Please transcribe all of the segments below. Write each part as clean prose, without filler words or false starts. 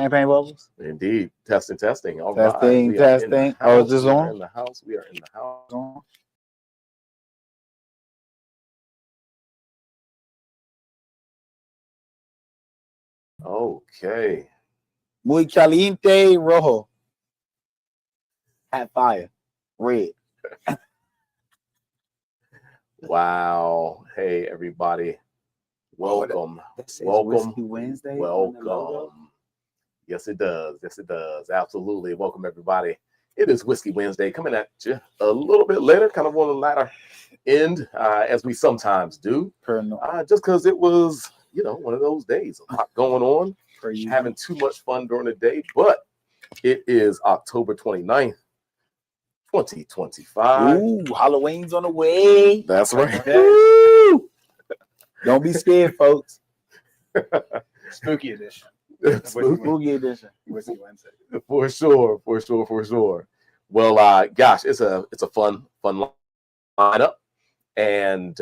Champagne bubbles. Indeed. Testing. All Testing, right. testing. Oh, is this We are on? in the house. We are in the house. Okay. Muy caliente rojo. Hot fire. Red. Wow. Hey, everybody. Welcome. Welcome. Whiskey Wednesday. Welcome. Yes, it does. Yes, it does. Absolutely. Welcome, everybody. It is Whiskey Wednesday, coming at you a little bit later, kind of on the latter end, as we sometimes do. Just because it was, one of those days, a lot going on, having too much fun during the day. But it is October 29th, 2025. Ooh, Halloween's on the way. That's right. Don't be scared, folks. Spooky edition. Spooky edition. Whiskey Wednesday. For sure. Well, gosh, it's a fun lineup, and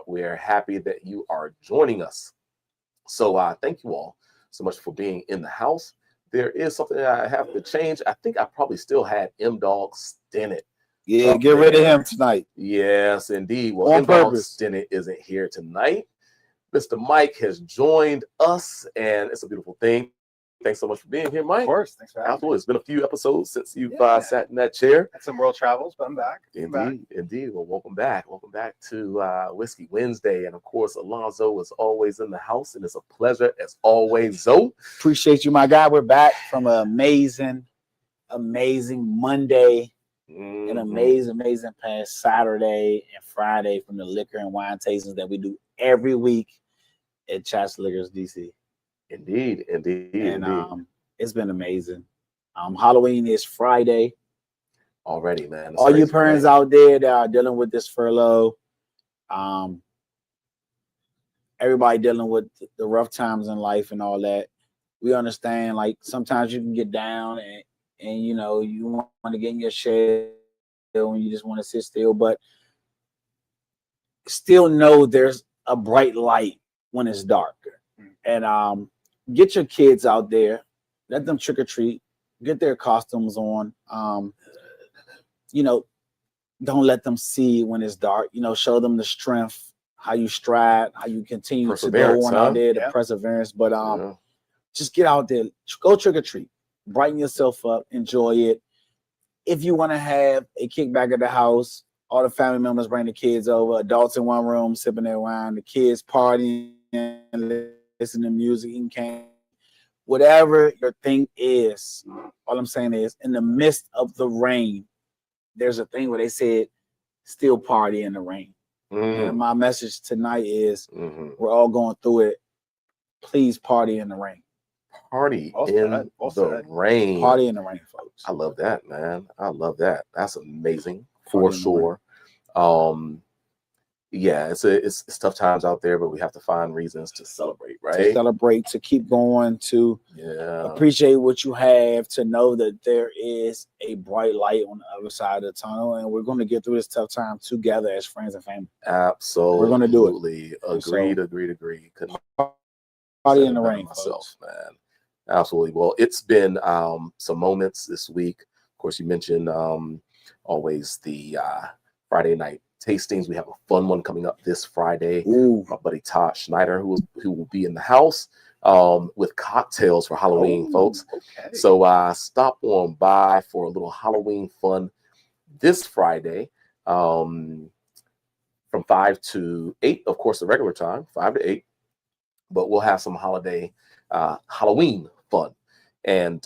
we're happy that you are joining us. So thank you all so much for being in the house. There is something that I have to change. I think I probably still had M-Dog Stennett. Yeah, get rid of him tonight. Yes, indeed. Well, On M-Dog purpose. Stennett isn't here tonight. Mr. Mike has joined us, and it's a beautiful thing. Thanks so much for being here, Mike. Of course. Thanks for having me. Absolutely. It's been a few episodes since you've sat in that chair. Had some world travels, but I'm back. Indeed. Well, welcome back. Welcome back to Whiskey Wednesday. And, of course, Alonzo is always in the house, and it's a pleasure, as always, Zoe. Appreciate you, my guy. We're back from an amazing Monday. An amazing past Saturday and Friday from the liquor and wine tastings that we do every week at Chas Liquors DC. Indeed. And it's been amazing. Halloween is Friday. Already, man. All you parents out there that are dealing with this furlough, everybody dealing with the rough times in life and all that. We understand, like, sometimes you can get down and you want to get in your shell and you just want to sit still, but still know there's a bright light when it's dark. And get your kids out there, let them trick or treat, get their costumes on. Don't let them see when it's dark. Show them the strength, how you strive, how you continue to go on out there, the perseverance. But just get out there, go trick or treat, brighten yourself up, enjoy it. If you want to have a kickback at the house, all the family members bring the kids over, adults in one room sipping their wine, the kids partying, listening to music, eating candy, whatever your thing is. All I'm saying is, in the midst of the rain, there's a thing where they said, still party in the rain. And my message tonight is, we're all going through it. Please party in the rain. Party in the rain. Party in the rain, folks. I love that, man. I love that. That's amazing for sure. It's tough times out there, but we have to find reasons to celebrate, right? To celebrate, to keep going, to appreciate what you have, to know that there is a bright light on the other side of the tunnel, and we're going to get through this tough time together as friends and family. Absolutely. We're going to do it. Agreed. Party in the rain, folks. Man. Absolutely. Well, it's been some moments this week. Of course, you mentioned always the Friday night tastings. We have a fun one coming up this Friday. My buddy Todd Schneider, who will be in the house with cocktails for Halloween, folks. Okay. So stop on by for a little Halloween fun this Friday from 5 to 8, of course, the regular time, 5 to 8. But we'll have some holiday Halloween fun and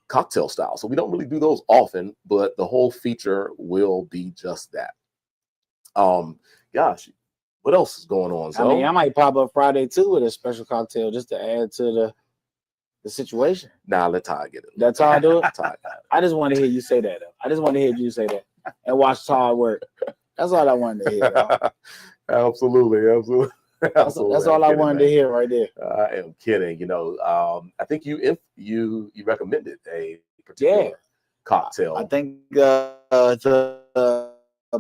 cocktail style. So we don't really do those often, but the whole feature will be just that. Gosh, what else is going on? I mean, I might pop up Friday too with a special cocktail just to add to the situation. Nah, let Todd get it. That's how I do it. I just want to hear you say that, though. I just want to hear you say that and watch Todd work. That's all I wanted to hear. Absolutely. That's all I wanted to hear right there. I am kidding. I think you recommended a particular cocktail. I think the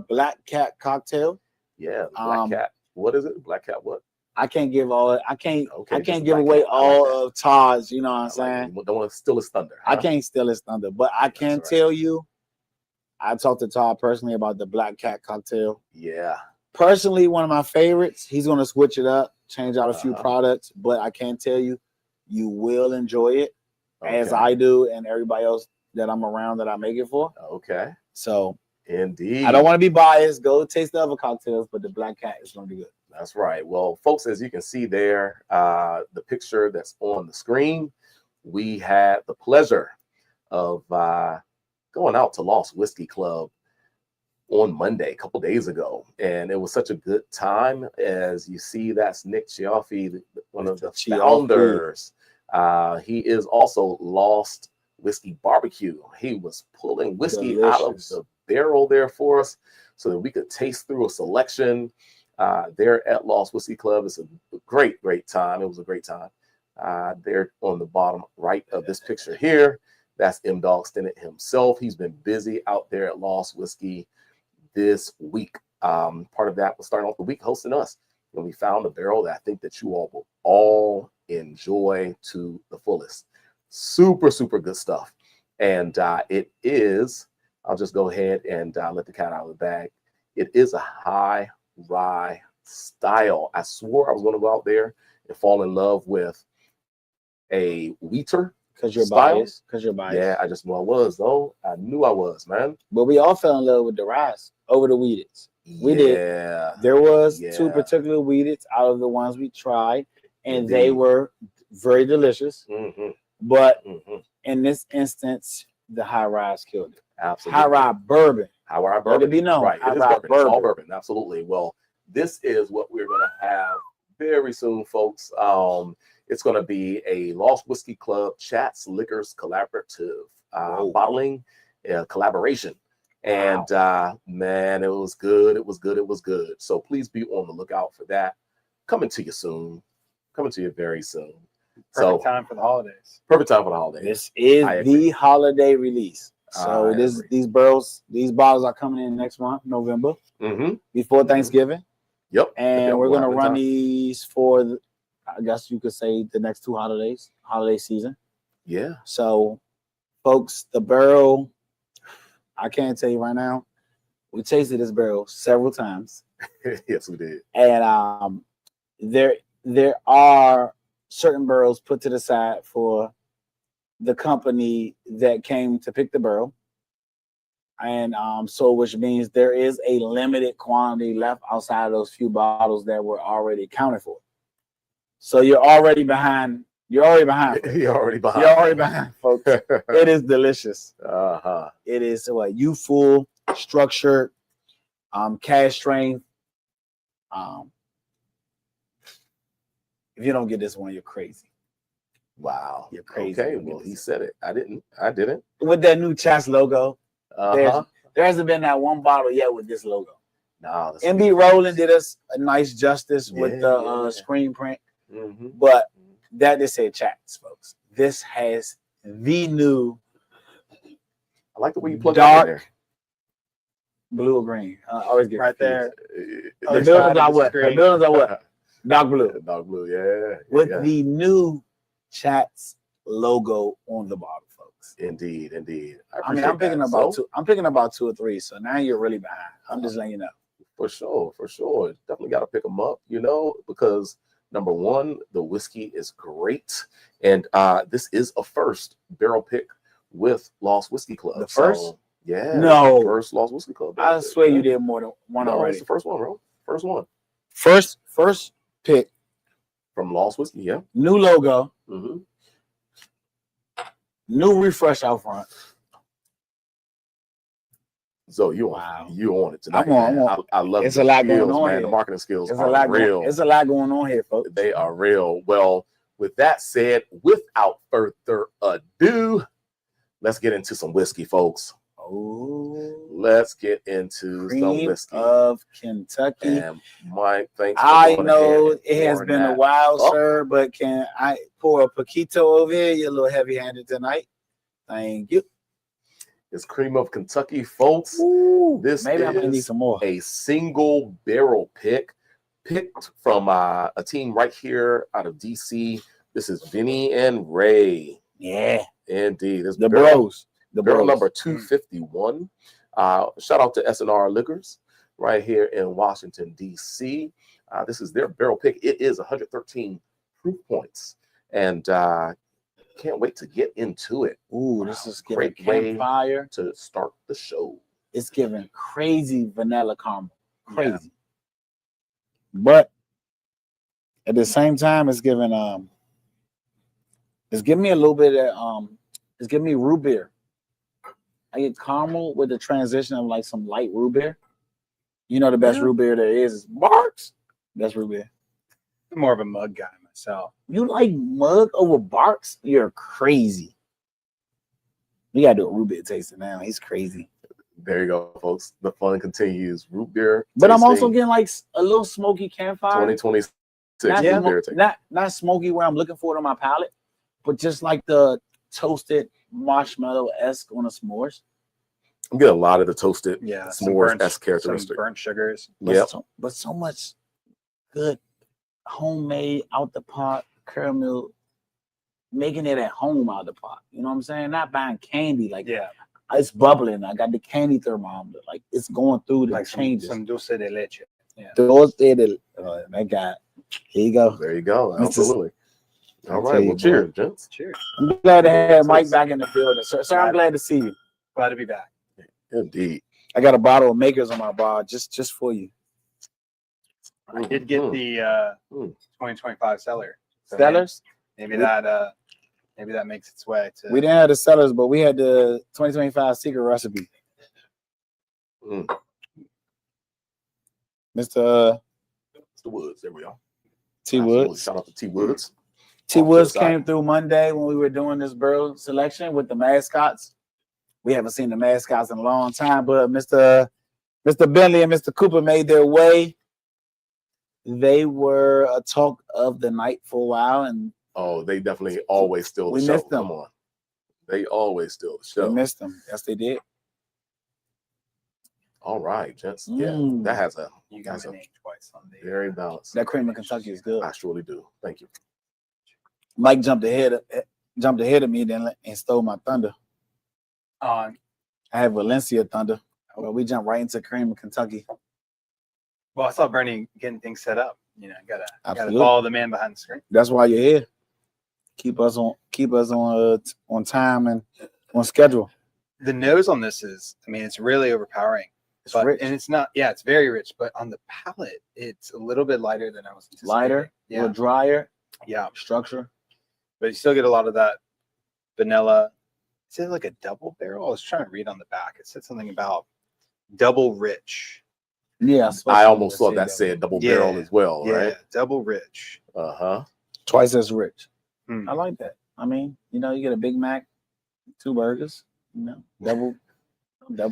Black Cat cocktail. Yeah, Black Cat. What is it? Black Cat what? I can't give all. I can't just give Black away Cat. I all like that. of Todd's. You know what I'm I like saying? it. Don't want to steal his thunder. I Huh? can't steal his thunder, but I can right. tell you, I talked to Todd personally about the Black Cat cocktail. Yeah. Personally, one of my favorites. He's going to switch it up, change out a few products, but I can tell you, you will enjoy it as I do and everybody else that I'm around that I make it for. Okay. So, indeed. I don't want to be biased. Go taste the other cocktails, but the Black Cat is going to be good. That's right. Well, folks, as you can see there, the picture that's on the screen, we had the pleasure of going out to Lost Whiskey Club on Monday, a couple days ago, and it was such a good time. As you see, that's Nick Chiaffi, one of the founders. He is also Lost Whiskey Barbecue. He was pulling whiskey out of the barrel there for us so that we could taste through a selection there at Lost Whiskey Club. It's a great time. It was a great time. There on the bottom right of this picture here, that's M. Dog Stennett himself. He's been busy out there at Lost Whiskey this week. Part of that was starting off the week hosting us, and we found a barrel that I think that you all will all enjoy to the fullest. Super good stuff. And it is, I'll just go ahead and let the cat out of the bag. It is a high rye style. I swore I was going to go out there and fall in love with a wheater. Because you're biased. Because you're biased. Yeah, I just knew I was, though. I knew I was, man. But we all fell in love with the rice over the wheateds. We did. There was two particular wheateds out of the ones we tried, and they were very delicious. But in this instance, the high rise killed it. Absolutely. High rye bourbon. High rye bourbon. Let it be known. Right. It is bourbon. It's all bourbon. Absolutely. Well, this is what we're going to have very soon, folks. It's going to be a Lost Whiskey Club Chats Liquors Collaborative bottling collaboration. And man, it was good. It was good. So please be on the lookout for that. Coming to you soon. Coming to you very soon. Perfect time for the holidays. Perfect time for the holidays. This is the holiday release. So these bottles are coming in next month, November, before Thanksgiving. Yep. And we're going to run these for, I guess you could say, the next two holidays, holiday season. Yeah. So, folks, the barrel, I can't tell you right now, we tasted this barrel several times. Yes, we did. And there are certain barrels put to the side for the company that came to pick the barrel. And so which means there is a limited quantity left outside of those few bottles that were already accounted for. So you're already behind. You're already behind, folks. It is delicious. It is youthful, structured, cask strength. If you don't get this one, you're crazy. Wow. You're crazy. Okay, well, he said it. I didn't. With that new Chats logo, there hasn't been that one bottle yet with this logo. No. MB Rowland did us a nice justice with the screen print. But that just said Chats, folks. This has the new. I like the way you plug that in there. Blue or green. Always get right there. The buildings are what? The buildings are what? Dark blue. Dark blue, yeah. With the new Chats logo on the bottle, folks. Indeed. I mean, I'm picking about two or three. So now you're really behind. I'm just letting you know. For sure. Definitely got to pick them up, because number one, the whiskey is great. And this is a first barrel pick with Lost Whiskey Club. The first? So, yeah. No. First Lost Whiskey Club. I swear you did more than one already. It's the first one, bro. First one. First pick. From Lost Whiskey, yeah. New logo. New refresh out front. So you on it tonight. I'm on. I love it. It's a lot going on here. The marketing skills are real. It's a lot going on here, folks. They are real. Well, with that said, without further ado, let's get into some whiskey, folks. Oh, let's get into some whiskey of Kentucky. And Mike, thanks. I know it has been a while, sir, but can I pour a Paquito over here? You're a little heavy-handed tonight. Thank you. It's Cream of Kentucky, folks. Ooh, this maybe is I'm gonna need some more. A single barrel pick picked from a team right here out of DC. This is Vinnie and Ray. Yeah, indeed. This the bros. The barrel bros. number 251. Shout out to S&R Liquors right here in Washington, D.C. This is their barrel pick. It is 113 proof points. And can't wait to get into it. Ooh, this is great campfire to start the show. It's giving crazy vanilla caramel. Crazy. Yeah. But at the same time, it's giving me a little bit of it's giving me root beer. I get caramel with the transition of like some light root beer. You know the best root beer there is Barks. Best root beer. I'm more of a mug guy myself. You like mug over Barks? You're crazy. We gotta do a root beer tasting now. He's crazy. There you go, folks. The fun continues. Root beer. But tasting. I'm also getting like a little smoky campfire. 2026 root beer tasting. Not smoky where I'm looking for it on my palate, but just like the toasted marshmallow-esque on the s'mores. I'm getting a lot of the toasted s'mores-esque characteristics. Burnt sugars. But so much good homemade out the pot caramel, making it at home out the pot. You know what I'm saying? Not buying candy. Like, it's bubbling. I got the candy thermometer. Like, it's going through the changes. Some dulce de leche. Yeah. Dulce de that guy. Here you go. There you go. Absolutely. All right. Well, cheers, gents. Cheers. I'm glad to have Mike back in the building. Sir, I'm glad to see you. Glad to be back. Indeed. I got a bottle of Makers on my bar just for you. I did get the 2025 cellar. So Cellars? Maybe that makes its way to. We didn't have the cellars, but we had the 2025 secret recipe. Mr. Woods, there we are. T Woods. Shout out to T Woods. T Woods came through Monday when we were doing this barrel selection with the mascots. We haven't seen the mascots in a long time, but Mr. Bentley and Mr. Cooper made their way. They were a talk of the night for a while, and they definitely always steal the show. Missed them. Come on, they always steal the show. We missed them. Yes, they did. All right, gents. Yeah, that has a you got my name twice on the very balanced. That cream of Kentucky is good. I surely do. Thank you. Mike jumped ahead of me then and stole my thunder. I have Valencia Thunder. Well, we jumped right into cream of Kentucky. Well, I saw Burnie getting things set up. You know, gotta follow the man behind the screen. That's why you're here. Keep us on time and on schedule. The nose on this is, it's really overpowering. It's rich. And it's not, it's very rich, but on the palate, it's a little bit lighter than I was anticipating. Lighter, a little drier. Yeah. Structure. But you still get a lot of that vanilla. Is it like a double barrel? I was trying to read on the back. It said something about double rich. Yeah. I almost saw that said double barrel as well, right? Yeah, double rich. Twice as rich. I like that. You get a Big Mac, 2 burgers, double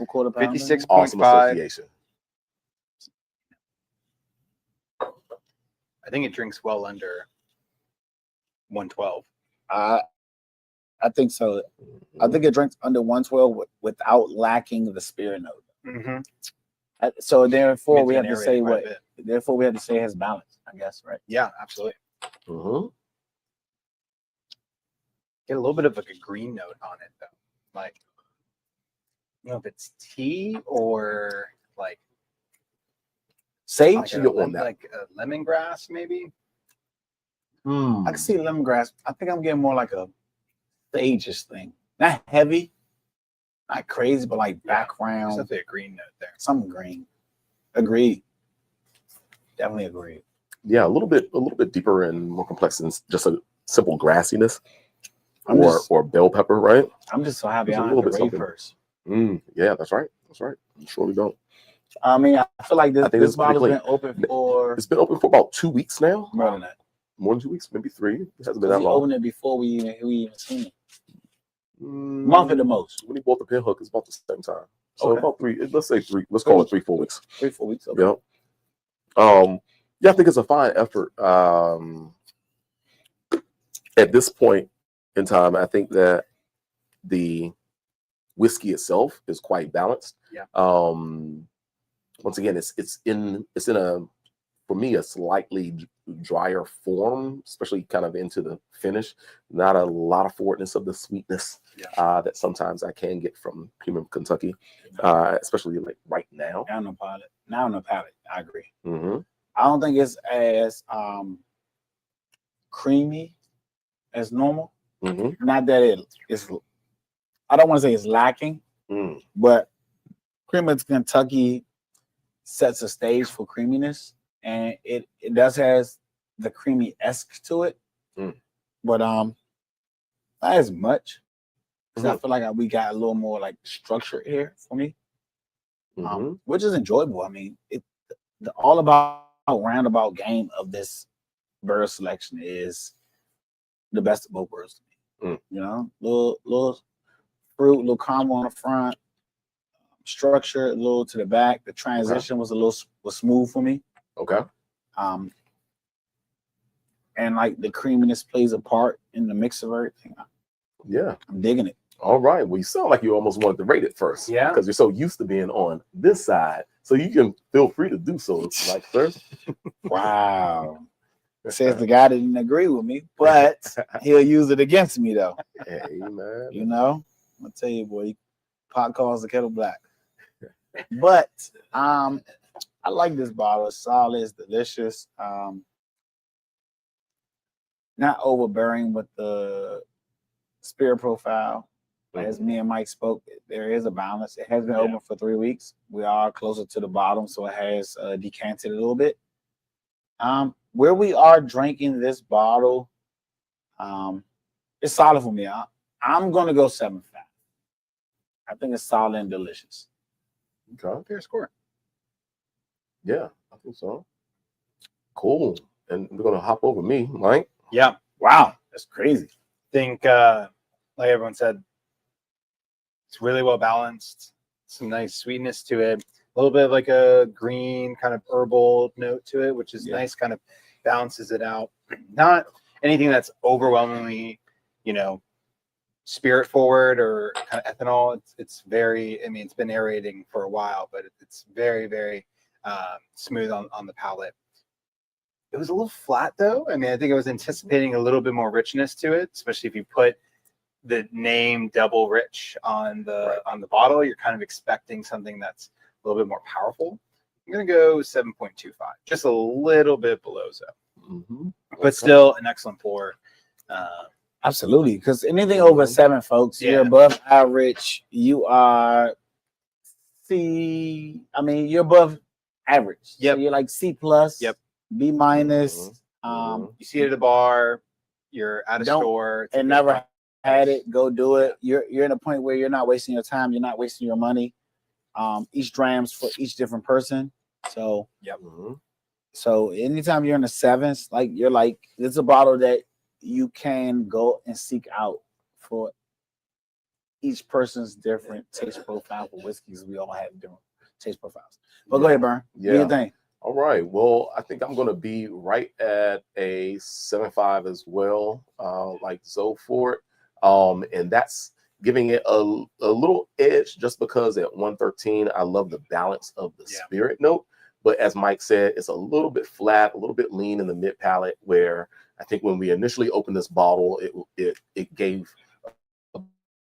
quarter pounder. 56.5. Awesome association. I think it drinks well under 112. I think so. I think it drinks under 112 without lacking the spirit note. So therefore, we have to say Therefore, we have to say it has balance, I guess, right? Yeah, absolutely. Get a little bit of like a green note on it, though. Like, I don't know if it's tea or like sage. Like a lemongrass, maybe. I can see lemongrass. I think I'm getting more like a sage thing. Not heavy, not crazy, but like background. There's definitely a green note there. Something green. Agreed. Definitely agreed. Yeah, a little bit deeper and more complex than just a simple grassiness or bell pepper, right? I'm just so happy I don't have to read first. Yeah, that's right. That's right. You surely don't. I feel like this bottle's been open for. It's been open for about 2 weeks now. More than that. More than 2 weeks, maybe 3. It hasn't been that long. We opened it before we even seen it. Month at the most. When he bought the Pinhook, it's about the same time. So about 3. Let's say 3. Let's call it 3-4 weeks. 3-4 weeks. Okay. Yep. I think it's a fine effort. At this point in time, I think that the whiskey itself is quite balanced. Yeah. Once again, it's in a for me, a slightly drier form, especially kind of into the finish. Not a lot of forwardness of the sweetness that sometimes I can get from Premium Kentucky, especially like right now. Now on the palate, I agree. Mm-hmm. I don't think it's as creamy as normal. Mm-hmm. Not that it's. I don't want to say it's lacking, but Premium Kentucky sets a stage for creaminess, and it does has the creamy-esque to it, but not as much. Because I feel like we got a little more like structure here for me, which is enjoyable. I mean, the all about roundabout game of this bird selection is the best of both worlds to me. You know, little fruit, little caramel on the front, structure a little to the back. The transition was smooth for me. Okay. And like the creaminess plays a part in the mix of everything. Yeah, I'm digging it. All right. Well, you sound like you almost wanted to rate it first. Yeah. Because you're so used to being on this side. So you can feel free to do so, like, sir. Wow. Says the guy that didn't agree with me, but he'll use it against me though. Hey, man. You know, I'll tell you, boy, pot calls the kettle black. But I like this bottle. It's solid, it's delicious. Not overbearing with the spirit profile. As me and Mike spoke, there is a balance. It has been open for 3 weeks. We are closer to the bottom, so it has decanted a little bit. Where we are drinking this bottle, it's solid for me. I'm going to go 7.5. I think it's solid and delicious. Okay. Fair score. Yeah, I think so. Cool. And we're going to hop over me, Mike. Yeah. Wow, that's crazy. Think, like everyone said, it's really well balanced. Some nice sweetness to it. A little bit of like a green kind of herbal note to it, which is nice, kind of balances it out. Not anything that's overwhelmingly, spirit forward or kind of ethanol. It's very, I mean, it's been aerating for a while, but it's very, very smooth on the palate. It was a little flat though. I mean, I think I was anticipating a little bit more richness to it, especially if you put the name Double Rich on the bottle. You're kind of expecting something that's a little bit more powerful. I'm gonna go 7.25, just a little bit below so, but still an excellent pour. Absolutely, because anything over 7, folks, you're above average. You are C. I mean, you're above average. Yep. So you're like C plus. Yep. B minus. You see it at a bar. You're at a store. And never had it. Go do it. You're in a point where you're not wasting your time. You're not wasting your money. Each dram's for each different person. So So anytime you're in the 7s, like you're like, it's a bottle that you can go and seek out for each person's different taste profile for whiskeys. We all have different taste profiles. But go ahead, Burn. Do your thing. All right. Well, I think I'm going to be right at a 7.5 as well, like Zoe for it. And that's giving it a little edge just because at 113, I love the balance of the spirit note. But as Mike said, it's a little bit flat, a little bit lean in the mid palate, where I think when we initially opened this bottle, it gave a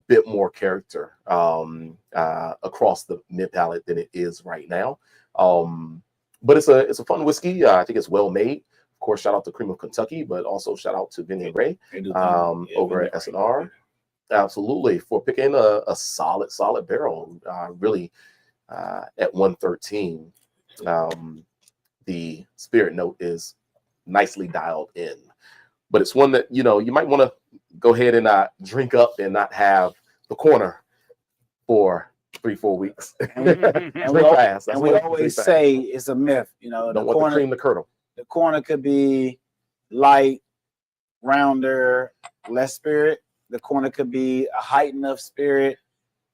bit more character across the mid palate than it is right now. But it's a fun whiskey. I think it's well made. Of course, shout out to Cream of Kentucky, but also shout out to Vinnie and Ray over at S&R. Absolutely, for picking a solid barrel. Really, at 113, the spirit note is nicely dialed in. But it's one that you might want to go ahead and drink up and not have the corner for 3-4 weeks. And we always say it's a myth. Don't want the cream to curdle. The corner could be light, rounder, less spirit. The corner could be a heightened of spirit,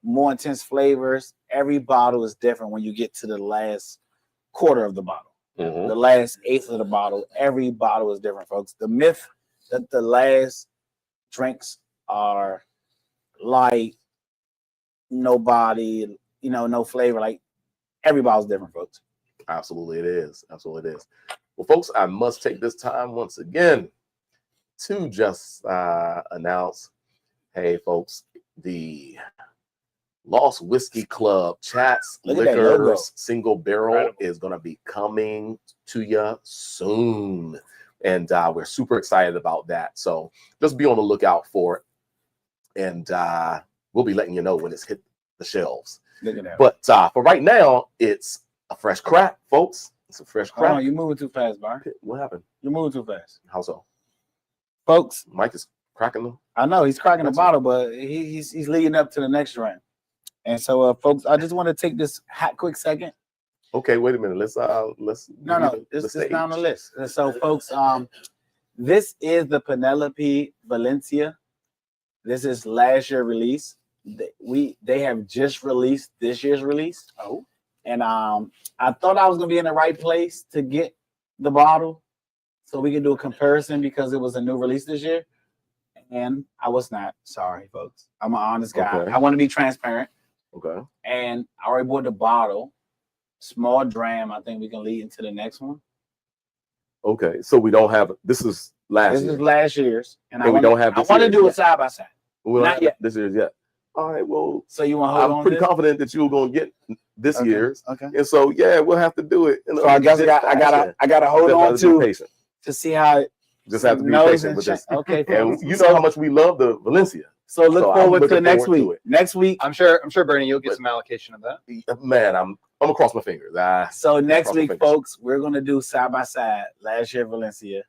more intense flavors. Every bottle is different when you get to the last quarter of the bottle. The last eighth of the bottle. Every bottle is different, folks. The myth that the last drinks are light, no body, no flavor. Like every bottle's different, folks. Absolutely, it is. Absolutely, it is. Well, folks, I must take this time once again to just announce, hey, folks, the Lost Whiskey Club Chats Liquors Single Barrel is going to be coming to you soon. And we're super excited about that. So just be on the lookout for it. And we'll be letting you know when it's hit the shelves. But for right now, it's a fresh crack, folks. It's a fresh crack. Oh, you're moving too fast, Bar. What happened? You're moving too fast. How so? Folks. Mike is cracking them. I know he's cracking the bottle, but he's leading up to the next round. And so, folks, I just want to take this quick second. Okay, wait a minute. Let's no. It's down the list. And so, folks, this is the Penelope Valencia. This is last year's release. They have just released this year's release. Oh, and I thought I was gonna be in the right place to get the bottle, so we can do a comparison because it was a new release this year, and I was not. Sorry, folks. I'm an honest guy. Okay. I want to be transparent. Okay. And I already bought the bottle. Small dram. I think we can lead into the next one. Okay, so we don't have. This is last. This year. is last year's, and I we don't have. I want to do it side by side. Not yet. This year's yet. All right. Well, so you want to hold on? I'm pretty confident that you're going to get this year's. Okay. And so yeah, we'll have to do it. So I guess I gotta hold on to see how it. Just have to be patient with this. Okay. And you know how much we love the Valencia. So look forward to next week. Next week, I'm sure, Burnie, you'll get some allocation of that. Man, I'm gonna cross my fingers. So next week, folks, we're gonna do side by side last year Valencia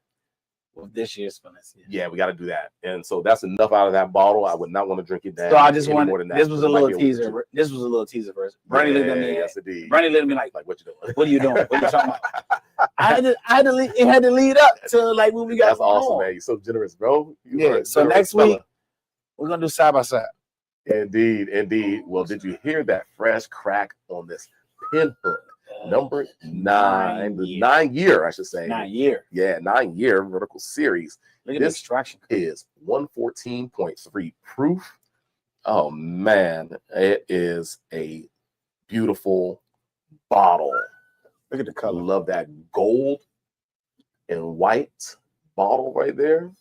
with this year's Valencia. Yeah, we got to do that. And so that's enough out of that bottle. I would not want to drink it down. So I just wanted. This was a little teaser. This was a little teaser first. Bernie looked at me. Yes, indeed. Bernie looked at me like, what you doing? What are you doing? What are you talking about? It had to lead up to like when we got. That's awesome, man. You're so generous, bro. So next week we're gonna do side by side. Indeed, indeed. Well, did you hear that fresh crack on this Pinhook? Number 9, the 9-year, I should say. 9-year. Yeah, 9-year vertical series. Look at this extraction. Is 114.3 proof. Oh man, it is a beautiful bottle. Look at the color. Love that gold and white bottle right there.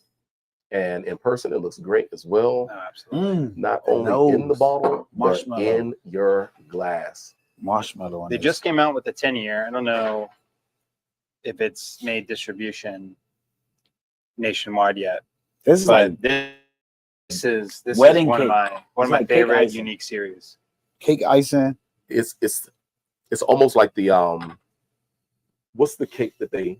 And in person, it looks great as well. Oh, absolutely. Not only in the bottle, but in your glass. Marshmallow. They just came out with the 10-year. I don't know if it's made distribution nationwide yet. This is wedding one cake. of my favorite unique series. Cake icing. It's almost like the what's the cake that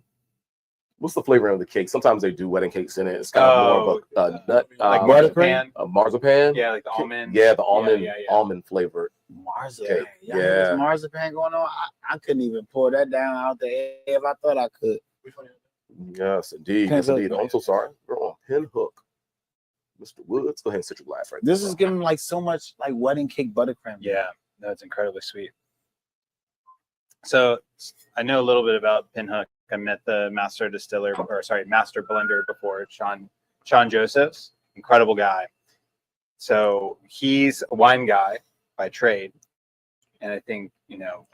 what's the flavor of the cake? Sometimes they do wedding cakes in it. It's got more of a nut, like marzipan. Marzipan. Yeah, like the almond. Yeah, the almond almond flavored marzipan. Cake. Yeah, marzipan going on. I couldn't even pour that down out there if I thought I could. Yes, indeed. Yes, indeed. I'm so sorry. We're on Pinhook. Mr. Woods, go ahead and sit your glass right there. This is giving like so much like wedding cake buttercream. Yeah, that's incredibly sweet. So I know a little bit about Pinhook. I met the master blender before, Sean Josephs, incredible guy. So he's a wine guy by trade, and I think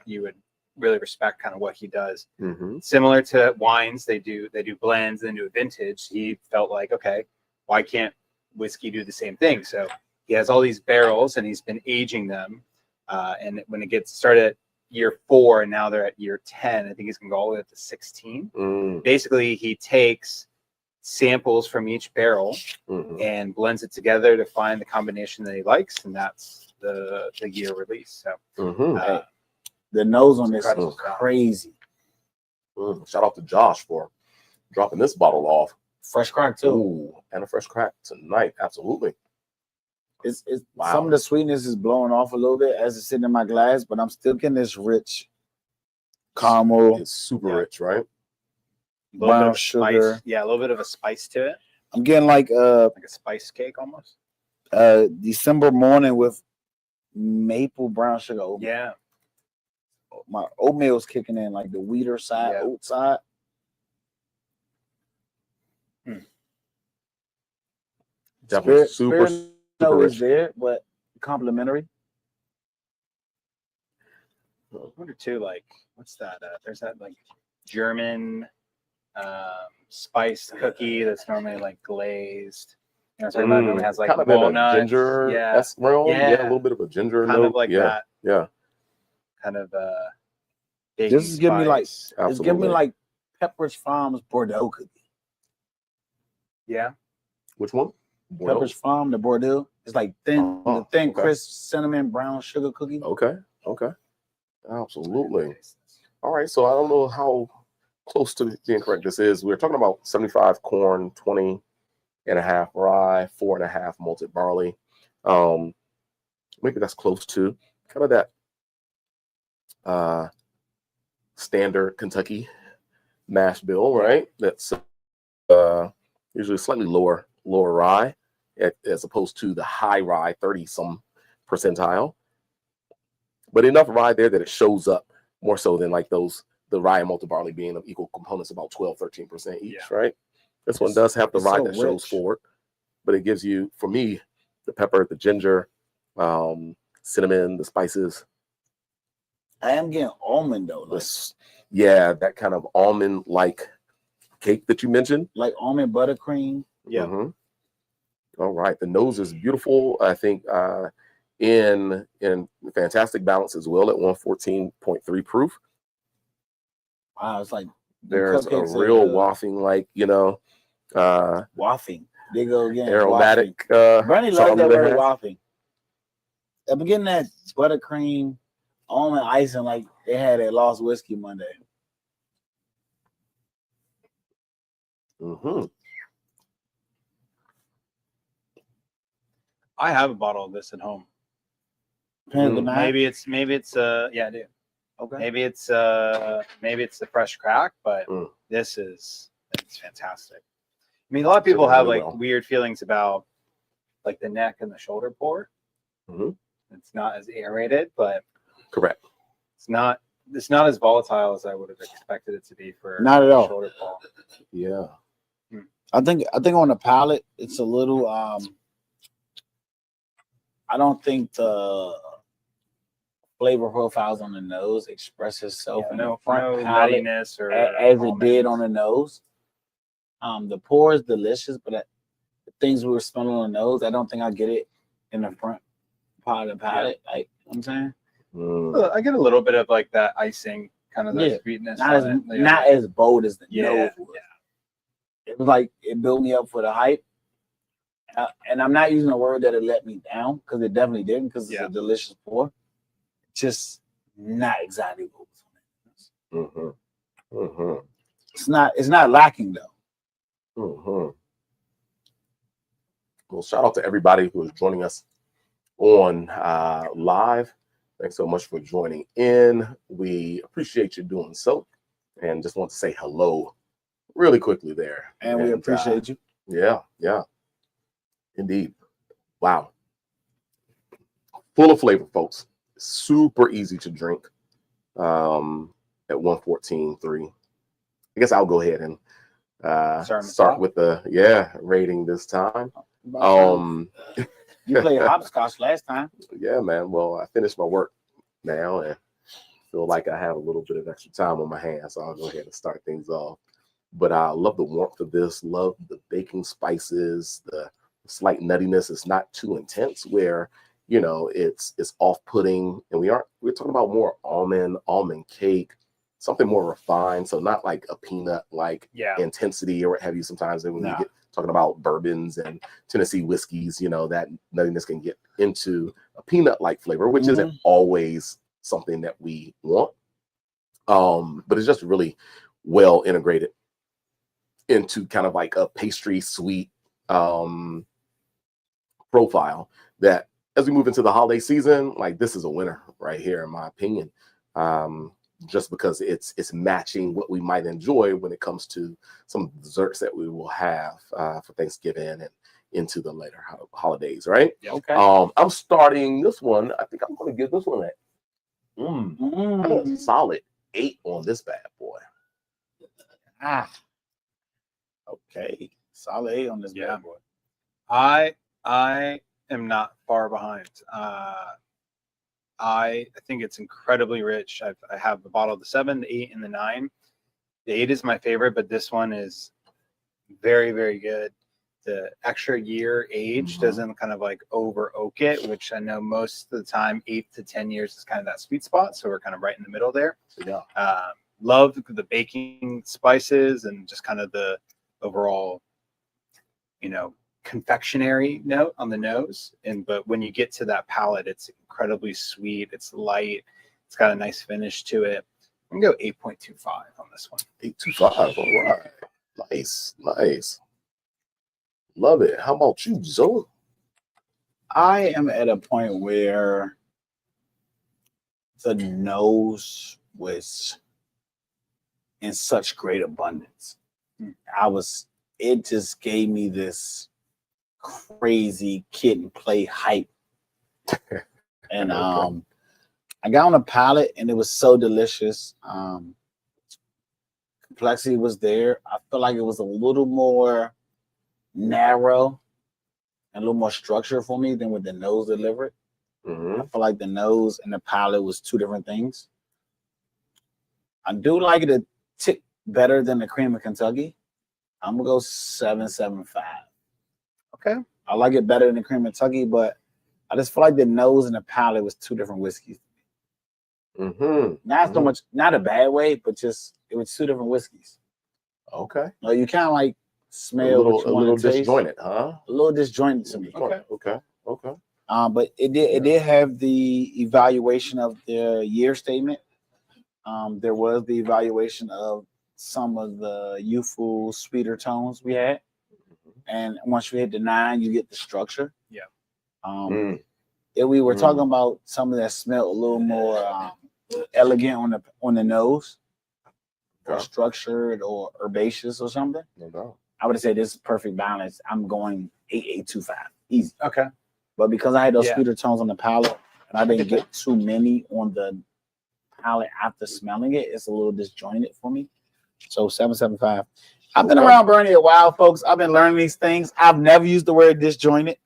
you would really respect kind of what he does. Mm-hmm. Similar to wines, they do blends, then do a vintage. He felt like, okay, why can't whiskey do the same thing? So he has all these barrels, and he's been aging them. And when it gets started at year 4, and now they're at year 10, I think he's gonna go all the way up to 16. Basically, he takes samples from each barrel and blends it together to find the combination that he likes, and that's the year release. So the nose on this is crazy. Shout out to Josh for dropping this bottle off. Fresh crack too. Ooh, and a fresh crack tonight. Absolutely. It's some of the sweetness is blowing off a little bit as it's sitting in my glass, but I'm still getting this rich caramel. It's super rich, right? Brown sugar. Spice. Yeah, a little bit of a spice to it. I'm getting like a spice cake almost. December morning with maple brown sugar. Yeah. My oatmeal's kicking in, like the wheater side, oat side. Definitely super rich there, but complimentary. I wonder too, like, what's that? There's that like German spiced cookie that's normally like glazed. You know, so it normally has like kind of walnuts. ginger realm. Yeah, a little bit of a ginger kind note. of like that. Yeah. Kind of this is giving me like Absolutely. it's giving me like Pepperidge Farm's Bordeaux cookie. Yeah. Which one? Pepperidge Farm, the Bordeaux. It's like thin, the thin, crisp cinnamon brown sugar cookie. Okay. Absolutely. All right. So I don't know how close to being correct this is. We're talking about 75 corn, 20.5 rye, 4.5 malted barley. Maybe that's close to kind of that standard Kentucky mash bill, right? That's usually slightly lower rye as opposed to the high rye, 30-some percentile. But enough rye there that it shows up more so than like the rye and malted barley being of equal components, about 12-13% each, right? This one does have the rye that shows forward, but it gives you, for me, the pepper, the ginger, cinnamon, the spices. I am getting almond though. That kind of almond-like cake that you mentioned. Like almond buttercream. Yeah. All right. The nose is beautiful. I think in fantastic balance as well at 114.3 proof. Wow, it's like there's a real wafting, wafting. They go again. Aromatic. Bernie loves that word wafting. I'm getting that buttercream, almond icing like they had at Lost Whiskey Monday. I have a bottle of this at home. Maybe it's yeah, I do. Okay. Maybe it's the fresh crack, but it's fantastic. I mean, a lot of people have like weird feelings about like the neck and the shoulder pour. It's not as aerated, but correct. It's not as volatile as I would have expected it to be for not at all. Shoulder pour. Yeah. I think on the palate it's a little I don't think the flavor profiles on the nose express itself in the front palate as it did on the nose. The pour is delicious, but the things we were smelling on the nose, I don't think I get it in the front part of the palate. Like, you know what I'm saying? I get a little bit of like that icing, kind of the sweetness. Not as bold as the nose was. It was like it built me up for the hype. And I'm not using a word that it let me down, because it definitely didn't, because it's a delicious pour. Just not exactly what was on it. It's not lacking though. Well, shout out to everybody who is joining us on live. Thanks so much for joining in. We appreciate you doing so, and just want to say hello really quickly there. And we appreciate you. Yeah. Indeed. Wow. Full of flavor, folks. Super easy to drink at 114.3. I guess I'll go ahead and start with the rating this time. You played hopscotch last time. Yeah, man. Well, I finished my work now and feel like I have a little bit of extra time on my hands, so I'll go ahead and start things off. But I love the warmth of this, love the baking spices, the slight nuttiness. It's not too intense where, it's off-putting. And we're talking about more almond cake, something more refined. So not like a peanut intensity or what have you. Sometimes when you get talking about bourbons and Tennessee whiskeys, that nuttiness can get into a peanut-like flavor, which isn't always something that we want. But it's just really well integrated into kind of like a pastry sweet profile that as we move into the holiday season, like this is a winner right here, in my opinion. Just because it's matching what we might enjoy when it comes to some desserts that we will have for Thanksgiving and into the later holidays, right? Okay. I'm starting this one. I think I'm going to give this one a solid 8 on this bad boy. Okay, solid 8 on this bad boy. I am not far behind. I think it's incredibly rich. I have a bottle of the 7, the 8, and the 9. The 8 is my favorite, but this one is very, very good. The extra year age doesn't kind of like over oak it, which I know most of the time 8 to 10 years is kind of that sweet spot. So we're kind of right in the middle there. Yeah. Love the baking spices and just kind of the overall, confectionery note on the nose. But when you get to that palate, it's incredibly sweet. It's light. It's got a nice finish to it. I'm gonna go 8.25 on this one. 8.25. All right. Nice. Love it. How about you, Zoe? I am at a point where the nose was in such great abundance. It just gave me this crazy kid and play hype. And I got on a palate and it was so delicious. Complexity was there. I feel like it was a little more narrow and a little more structure for me than what the nose delivered. I feel like the nose and the palate was two different things. I do like it a tick better than the cream of Kentucky. I'm gonna go 7.75. Okay. I like it better than the cream of Kentucky, but I just feel like the nose and the palate was two different whiskeys. Not so much, not a bad way, but just it was two different whiskeys. Okay. No, you kind of like smell a little disjointed, huh? A little disjointed to me. Okay. But it did have the evaluation of the year statement. There was the evaluation of some of the youthful, sweeter tones we had. And once you hit the 9, you get the structure. Yeah. If we were talking about some of that smelled a little more elegant on the nose, or structured or herbaceous or something. No doubt. I would say this is perfect balance. I'm going 8.25. Easy. Okay. But because I had those sweeter tones on the palate and I didn't get too many on the palate after smelling it, it's a little disjointed for me. So 7.75. I've been around Burnie a while, folks. I've been learning these things. I've never used the word disjointed.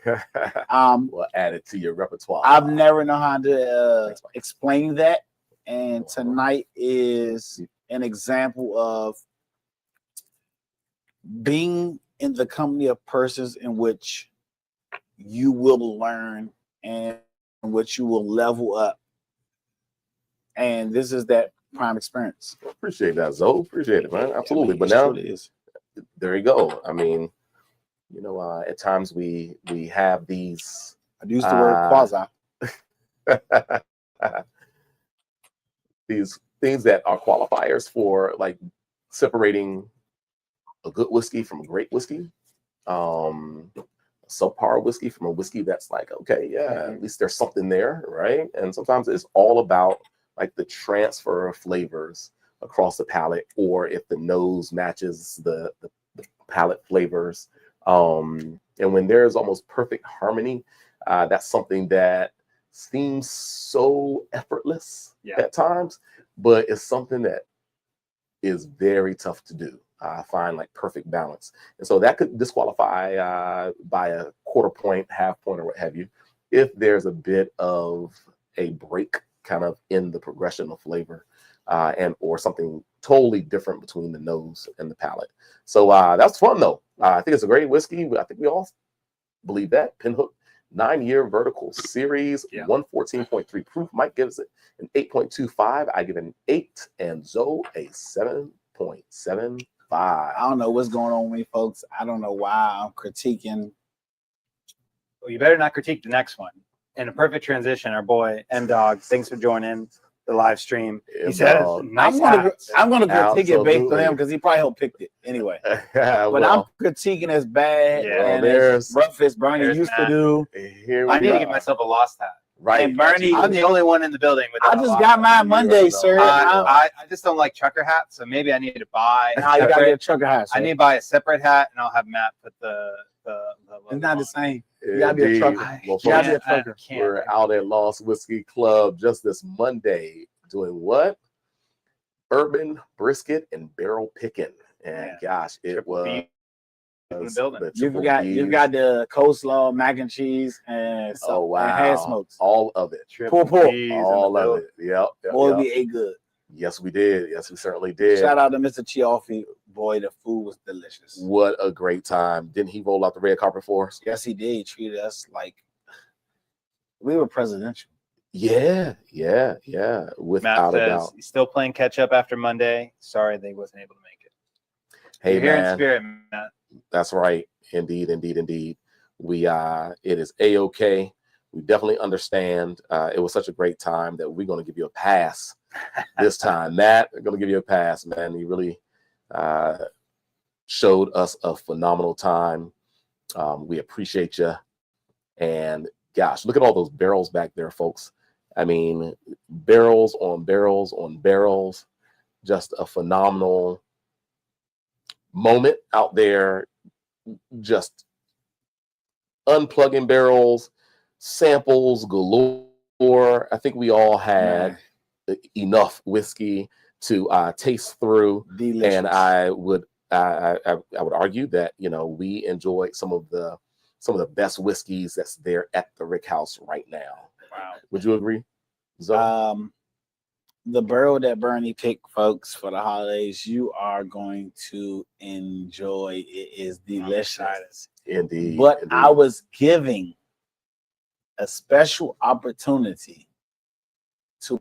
Well, add it to your repertoire. I've never known how to explain that. And tonight is an example of being in the company of persons in which you will learn and in which you will level up. And this is that prime experience. Appreciate that, Zoe. Appreciate it, man. Absolutely. But now, there you go. I mean, at times we have these. I use the word quasi. These things that are qualifiers for like separating a good whiskey from a great whiskey, subpar whiskey from a whiskey that's like, okay, at least there's something there, right? And sometimes it's all about like the transfer of flavors across the palate, or if the nose matches the palate flavors. And when there's almost perfect harmony, that's something that seems so effortless at times, but it's something that is very tough to do. I find like perfect balance. And so that could disqualify by a quarter point, half point, or what have you, if there's a bit of a break kind of in the progression of flavor, and or something totally different between the nose and the palate. So that's fun though. I think it's a great whiskey. I think we all believe that. Pinhook 9-year vertical series, 114.3 proof. Mike gives it an 8.25. I give it an 8, and Zoe a 7.75. I don't know what's going on with me, folks. I don't know why I'm critiquing. Well, you better not critique the next one. In a perfect transition, our boy M-Dog, thanks for joining the live stream. He said, nice I'm going to critique it based on him because he probably helped pick it anyway. But I'm critiquing as bad and as rough as Burnie used to do. I need to give myself a lost hat. Right. And Burnie, I'm the only one in the building with I just got mine Monday, sir. I just don't like trucker hats, so maybe I need to buy you gotta get a trucker hat, sir. I need to buy a separate hat, and I'll have Matt put the it's not the same. You gotta be a trucker. Well, you gotta be a trucker. We're out at Lost Whiskey Club just this Monday doing what? Bourbon, brisket, and barrel picking. And gosh, it was in the building. You've got the coleslaw, mac and cheese, and and hand smokes. All of it. Pull. All of it. Yep. Boy, we ate good. Yes, we did. Yes, we certainly did. Shout out to Mr. Chioffi. Boy, the food was delicious. What a great time. Didn't he roll out the red carpet for us? Yes, he did. He treated us like we were presidential. Yeah. Without a doubt. He's still playing catch up after Monday. Sorry they wasn't able to make it. Hey, You're man. here in spirit, Matt. That's right. Indeed. We it is A-OK. We definitely understand. It was such a great time that we're going to give you a pass this time. Matt, we're going to give you a pass, man. You really showed us a phenomenal time. We appreciate you. And gosh, look at all those barrels back there, folks. I mean, barrels on barrels on barrels. Just a phenomenal moment out there. Just unplugging barrels, samples galore. I think we all had enough whiskey to taste through. Delicious. And I would argue that, you know, we enjoyed some of the best whiskeys that's there at the Rick House right now. Wow. Would you agree? The barrel that Burnie picked, folks, for the holidays, you are going to enjoy. It is delicious. Indeed. But I was giving a special opportunity to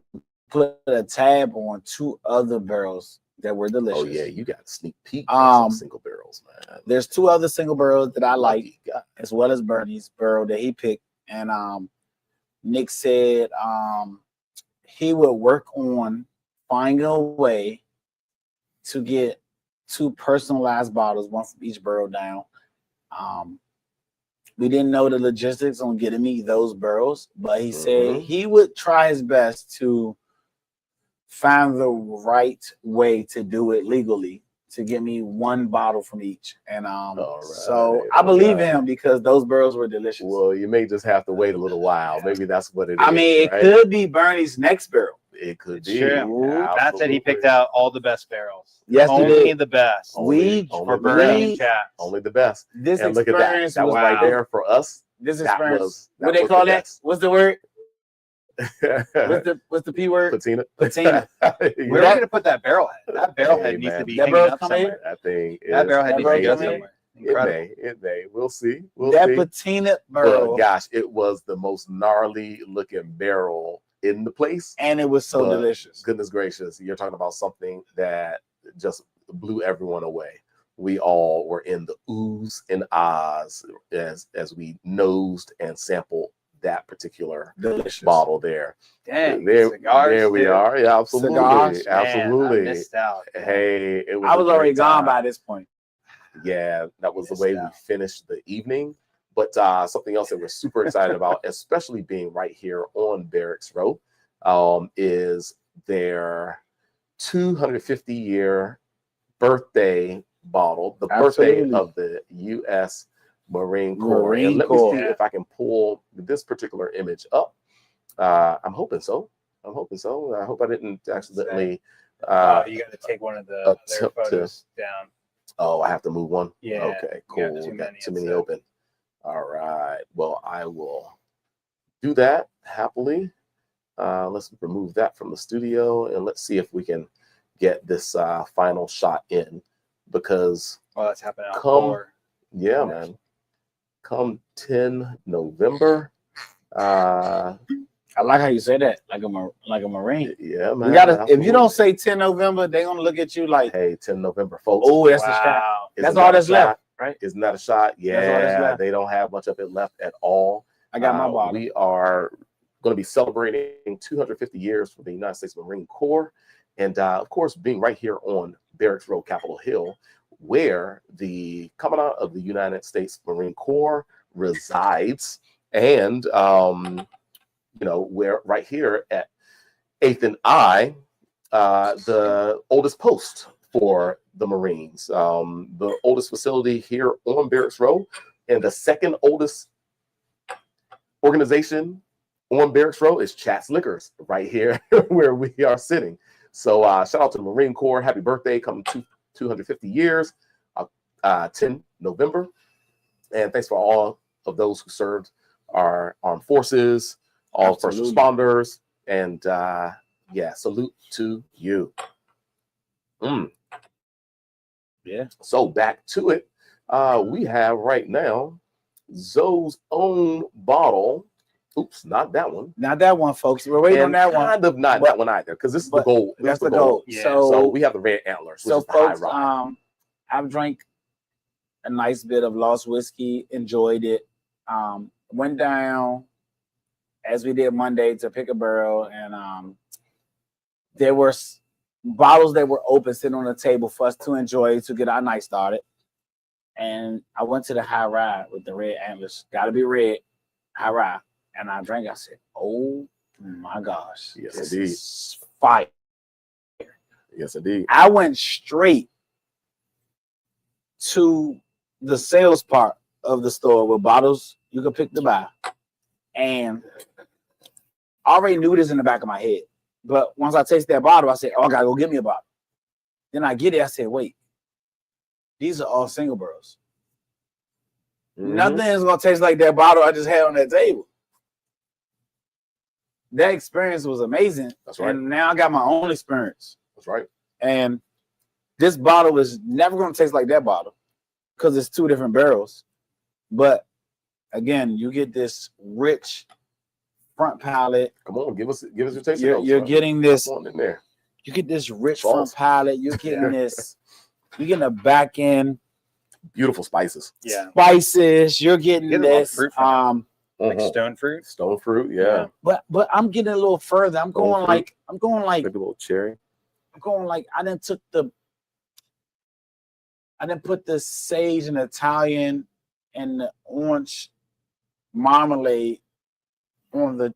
put a tab on 2 other barrels that were delicious. Oh yeah, you got a sneak peek on some single barrels, man. There's 2 other single barrels that I like, as well as Burnie's barrel that he picked. And Nick said he would work on finding a way to get 2 personalized bottles, one from each barrel down. We didn't know the logistics on getting me those barrels, but he said he would try his best to find the right way to do it legally to get me 1 bottle from each. And so I believe him because those barrels were delicious. Well, you may just have to wait a little while. Maybe that's what it is. I mean, it could be Burnie's next barrel. It could be. Matt said he picked out all the best barrels. Yes, only the best. For Burnie chat. Only the best. This and look at that. That was right there for us. This experience. What they call that? What's the word? What's the P word? Patina. We're going to put that barrel head. That barrel head needs to be hanging up somewhere. That barrel head needs to be up somewhere. It may. We'll see. That patina barrel. But gosh, it was the most gnarly looking barrel in the place. And it was so delicious. Goodness gracious. You're talking about something that just blew everyone away. We all were in the oohs and ahs as we nosed and sampled that particular bottle there. Dang, there we are. Yeah, absolutely. Cigars? Absolutely. Man, I missed out. Hey, I was already gone by this point. Yeah, that was the way we finished the evening. But something else that we're super excited about, especially being right here on Barracks Row, is their 250-year birthday bottle, the birthday of the U.S. Marine Corps. And let me see if I can pull this particular image up. I'm hoping so. I hope I didn't accidentally. You got to take one of the photos down. Oh, I have to move one? Yeah. Okay, cool. Got too many open. All right. Well, I will do that happily. Let's remove that from the studio and let's see if we can get this final shot in, because that's happening. Man. Come 10 November. I like how you say that, like a Marine. Yeah, man. You gotta. If you don't say 10 November, they're gonna look at you like, "Hey, 10 November, folks." Oh, that's a shot. That's all that's left, right? Isn't that a shot? Yeah, they don't have much of it left at all. I got my bottle. We are going to be celebrating 250 years for the United States Marine Corps, and of course, being right here on Barracks Road, Capitol Hill, where the Commandant of the United States Marine Corps resides, and we're right here at 8th and I, the oldest post for the Marines, the oldest facility here on Barracks Row, and the second oldest organization on Barracks Row is Chat's Liquors, right here where we are sitting. So shout out to the Marine Corps. Happy birthday, coming to 250 years, 10 November. And thanks for all of those who served our armed forces, all first responders, and Yeah, salute to you. Yeah. So back to it. We have right now Zoe's own bottle. Oops, not that one. Not that one, folks. We're waiting on that one. Kind of not that one either, because this is the gold. That's the gold. Yeah. So we have the red antlers, which is the folks, high rye. I've drank a nice bit of lost whiskey, enjoyed it. Went down as we did Monday to pick a barrel, and there were bottles that were open sitting on the table for us to enjoy to get our night started. And I went to the high rye with the red antlers. Got to be red, high rye. And I drank. I said, "Oh my gosh, Yes, this indeed. is fire!" Yes, indeed. I went straight to the sales part of the store with bottles you could pick to buy, and I already knew this in the back of my head. But once I tasted that bottle, I said, "Oh, I gotta go get me a bottle." Then I get it. I said, "Wait, these are all single barrels. Nothing is gonna taste like that bottle I just had on that table." That experience was amazing. That's right. And now I got my own experience. That's right. And this bottle is never going to taste like that bottle because it's two different barrels. But again, you get this rich front palate. Come on, give us your taste. You're getting this. Come on in there. You get this rich front palate. You're getting this. You're getting a back end. Beautiful spices. Yeah. Spices. You're getting this. Like stone fruit. Stone fruit, yeah. But I'm getting a little further. I'm going like maybe a little cherry. I'm going like I didn't put the sage and Italian and the orange marmalade on the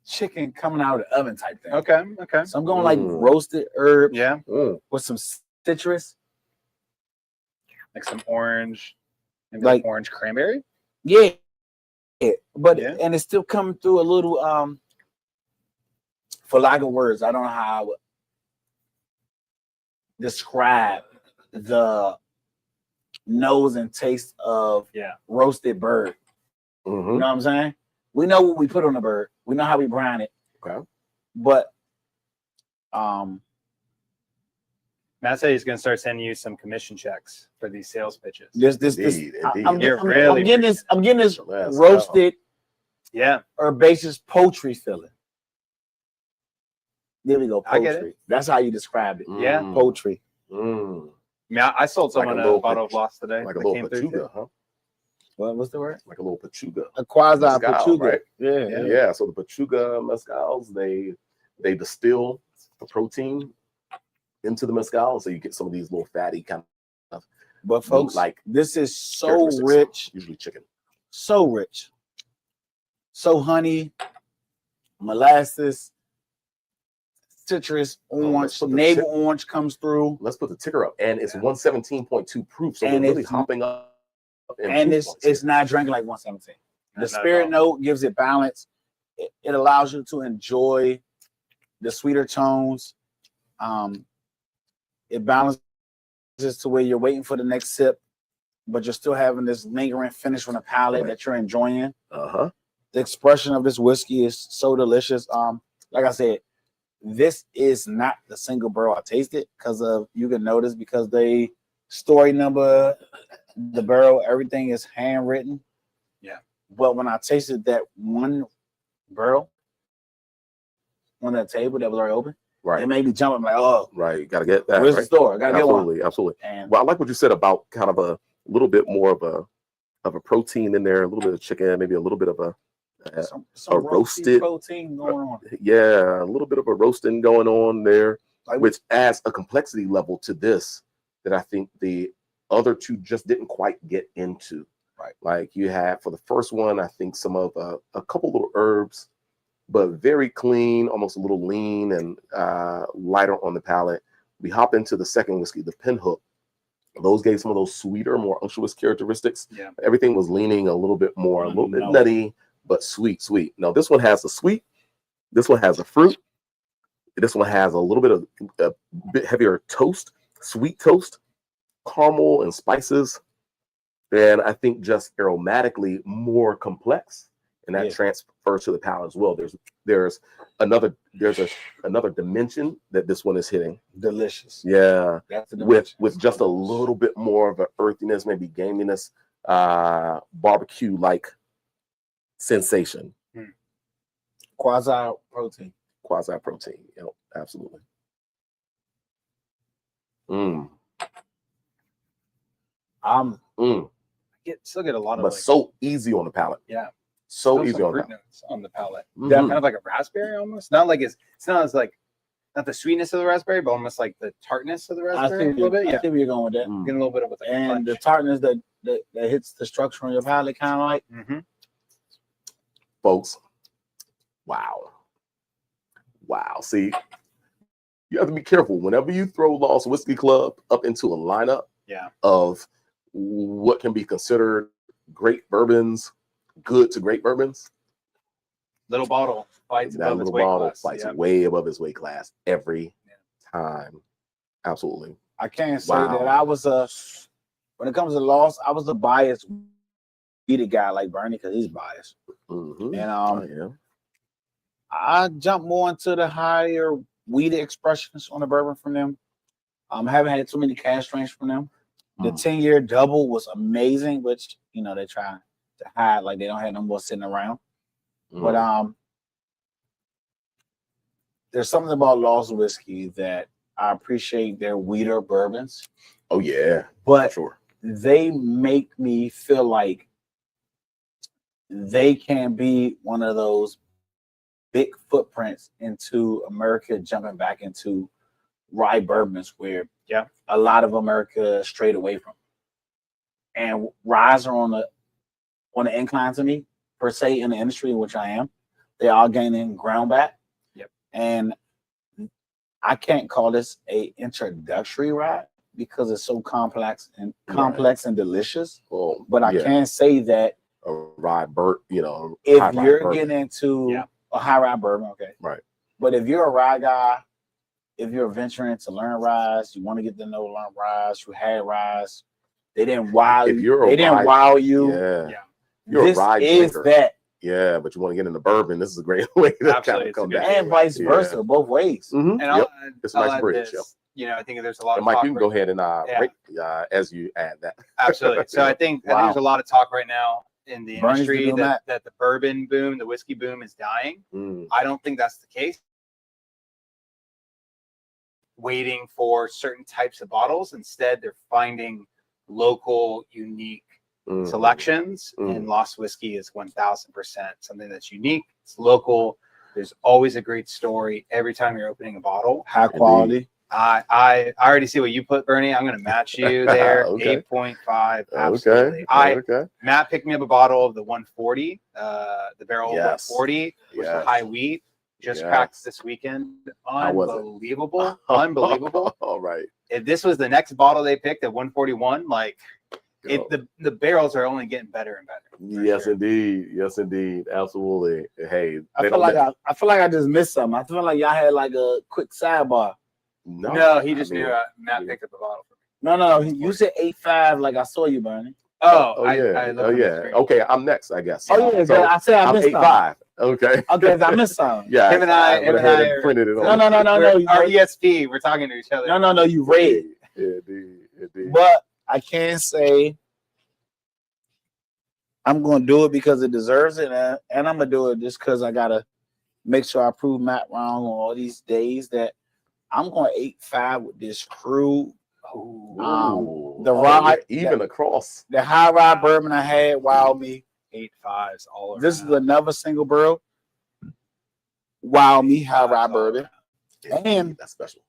chicken coming out of the oven type thing. Okay. So I'm going like roasted herb, Yeah. with some citrus, Like some orange, maybe like orange cranberry. Yeah. But and it's still coming through a little for lack of words, I don't know how I would describe the nose and taste of roasted bird. You know what I'm saying? We know what we put on the bird. We know how we brine it. Okay. But Matt said he's going to start sending you some commission checks for these sales pitches. Indeed. I'm getting this roasted, herbaceous poultry filling. There we go. Poultry. I get it. That's how you describe it. Yeah, poultry. Yeah, I sold someone a bottle of Lost today. Like a little pachuga, huh? What's the word? Like a little pachuga. A quasi pachuga. Right? Yeah. So the pachuga mezcals, they distill the protein into the mezcal, so you get some of these little fatty kind of. But folks, like this is so rich. Usually chicken. So rich. So honey, molasses, citrus, orange, navel orange comes through. Let's put the ticker up, and it's 117.2 proof, so we're really hopping up. And it's not drinking like 117. The spirit note gives it balance. It allows you to enjoy the sweeter tones. It balances to where you're waiting for the next sip, but you're still having this lingering finish from the palate that you're enjoying. The expression of this whiskey is so delicious. Like I said, this is not the single barrel I tasted you can notice because they story number, the barrel, everything is handwritten. Yeah. But when I tasted that one barrel on that table that was already open, it made me jump. I'm like, oh, right, gotta get that. Where's the store? Gotta get one. Absolutely. And well, I like what you said about kind of a little bit more of a protein in there, a little bit of chicken, maybe a little bit of a roasted protein going on. Yeah, a little bit of a roasting going on there, which adds a complexity level to this that I think the other two just didn't quite get into. Right. Like you had for the first one, I think some of a couple little herbs, but very clean, almost a little lean and lighter on the palate. We hop into the second whiskey, the Pinhook. Those gave some of those sweeter, more unctuous characteristics. Yeah. Everything was leaning a little bit more, a little bit nutty, but sweet. Now this one has the sweet. This one has the fruit. This one has a little bit of a bit heavier toast, sweet toast, caramel and spices. And I think just aromatically more complex and that transfers to the palate as well. There's another dimension that this one is hitting. Delicious. Yeah, with just a little bit more of an earthiness, maybe gaminess, barbecue like sensation. Quasi protein. Yep, absolutely. Still get a lot of, but so easy on the palate. Yeah, so easy on the palate. Yeah, kind of like a raspberry almost. Not like it's not as like not the sweetness of the raspberry, but almost like the tartness of the raspberry a little bit. Yeah, I see where you're going with that. Getting a little bit of it, and the tartness that hits the structure on your palate, kind of like. Folks, wow. See, you have to be careful whenever you throw Lost Whiskey Club up into a lineup of what can be considered great bourbons, good to great bourbons. Little bottle fights above its weight class. Fights way above its weight class every time. Absolutely. I can't say that I was when it comes to Lost, I was a biased weeded guy like Burnie because he's biased. And I jumped more into the higher weeded expressions on the bourbon from them. Haven't had too many cask strengths from them. The 10-year double was amazing, which they try to hide like they don't have no more sitting around. But there's something about Lost Whiskey that I appreciate their weeder bourbons. Oh yeah, but they make me feel like they can be one of those big footprints into America, jumping back into rye bourbons where a lot of America strayed away from. And ryes are on the incline to me, per se, in the industry in which I am. They are gaining ground back. And I can't call this a introductory rye because it's so complex and delicious. But I can say that a rye if you're getting into a high rye bourbon, but if you're a rye guy, if you're venturing to learn ryes, you want to get to know learn ryes, you had ryes, they didn't wow you. They didn't wow you. You're this a rye is drinker. that. Yeah, but you want to get into bourbon. This is a great way to kind of come back. And vice versa, both ways. And it's a nice bridge. I think there's a lot of Mike, talk. you can go ahead and as you add that. Absolutely. So I think there's a lot of talk right now in the industry that the bourbon boom, the whiskey boom is dying. I don't think that's the case. Waiting for certain types of bottles. Instead, they're finding local, unique selections, and Lost Whiskey is 1000% something that's unique. It's local. There's always a great story every time you're opening a bottle. High quality. I already see what you put, Burnie. I'm going to match you there. 8.5. Absolutely. Matt picked me up a bottle of the 140, the Barrel 140, which is high wheat. Just cracked this weekend. Unbelievable. Unbelievable. All right. If this was the next bottle they picked at 141, the barrels are only getting better and better. Yes, indeed. Yes, indeed. Absolutely. Hey, I feel like I just missed something. I feel like y'all had like a quick sidebar. No, he just knew Matt picked up the bottle for me. No. You said 8.5 like I saw you, Burnie. Okay, I'm next, I guess. I said I missed 8.5. Okay, I missed something. Yeah, him and I printed it. No. Our ESP, we're talking to each other. No. You read. Indeed. But I can't say I'm going to do it because it deserves it, and I'm going to do it just because I got to make sure I prove Matt wrong on all these days that I'm going 8.5 with this crew. The rye, across the high rye bourbon I had wowed me. 8.5s all around. This is another single barrel. Wow me high rye bourbon. And that's special.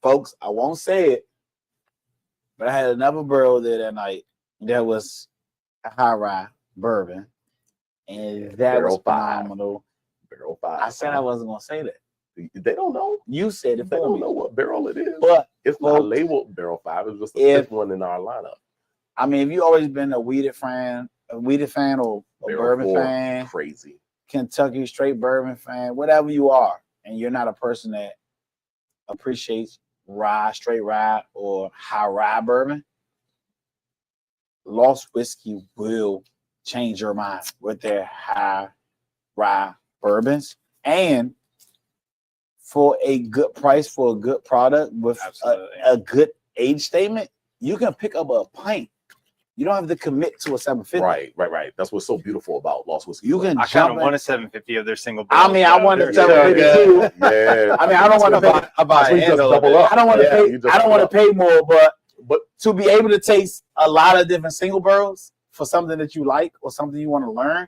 Folks, I won't say it, but I had another barrel there that night that was a high rye bourbon. And that was phenomenal. Barrel 5. I said I wasn't gonna say that. They don't know. You said it. They don't know what barrel it is. But it's not labeled Barrel 5. It's just the fifth one in our lineup. I mean, if you always been a weeded fan or a bourbon fan, crazy Kentucky straight bourbon fan, whatever you are, and you're not a person that appreciates rye, straight rye, or high rye bourbon, Lost Whiskey will change your mind with their high rye bourbons, and for a good price for a good product with a good age statement, you can pick up a pint. You don't have to commit to a 750. Right. That's what's so beautiful about Lost Whiskey. You can. I kind of want a 750 of their single barrels. I mean, I want a 750 too. Yeah. I mean, I don't want to pay. Just double up. I don't want to pay. I don't want to pay more, but to be able to taste a lot of different single barrels for something that you like or something you want to learn,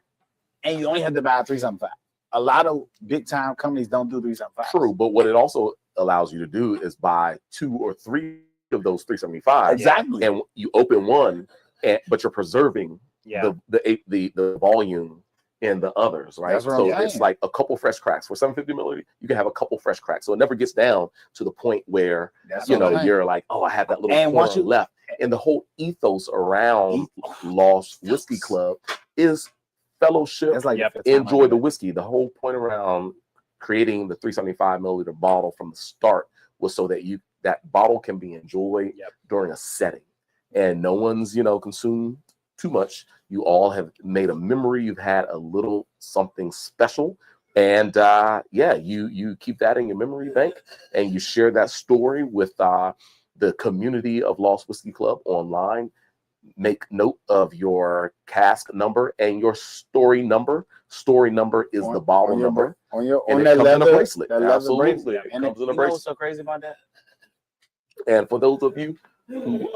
and you only have to buy a 375. A lot of big time companies don't do 375. True, but what it also allows you to do is buy 2 or 3 of those 375. Exactly. And you open one, but you're preserving the volume in the others, right? So it's like a couple fresh cracks for 750 milliliter. You can have a couple fresh cracks, so it never gets down to the point where you're like, oh, I have that little corner left. And the whole ethos around Lost Whiskey Club is fellowship. It's like enjoy the whiskey. The whole point around creating the 375 milliliter bottle from the start was so that that bottle can be enjoyed during a setting, and no one's consumed too much. You all have made a memory. You've had a little something special, and you keep that in your memory bank, and you share that story with the community of Lost Whiskey Club online. Make note of your cask number and your story number. Story number is the bottle number on that leather bracelet. That leather bracelet. It comes in a bracelet. What's so crazy about that? And for those of you who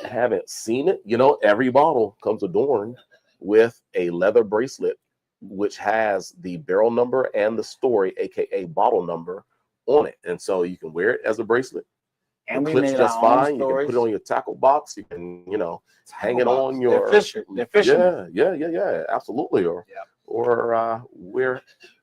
haven't seen it, every bottle comes adorned with a leather bracelet, which has the barrel number and the story, aka bottle number, on it. And so you can wear it as a bracelet. And we clips made just our own fine. You can put it on your tackle box. You can, hang it on your. They're fishermen. Yeah, absolutely. Or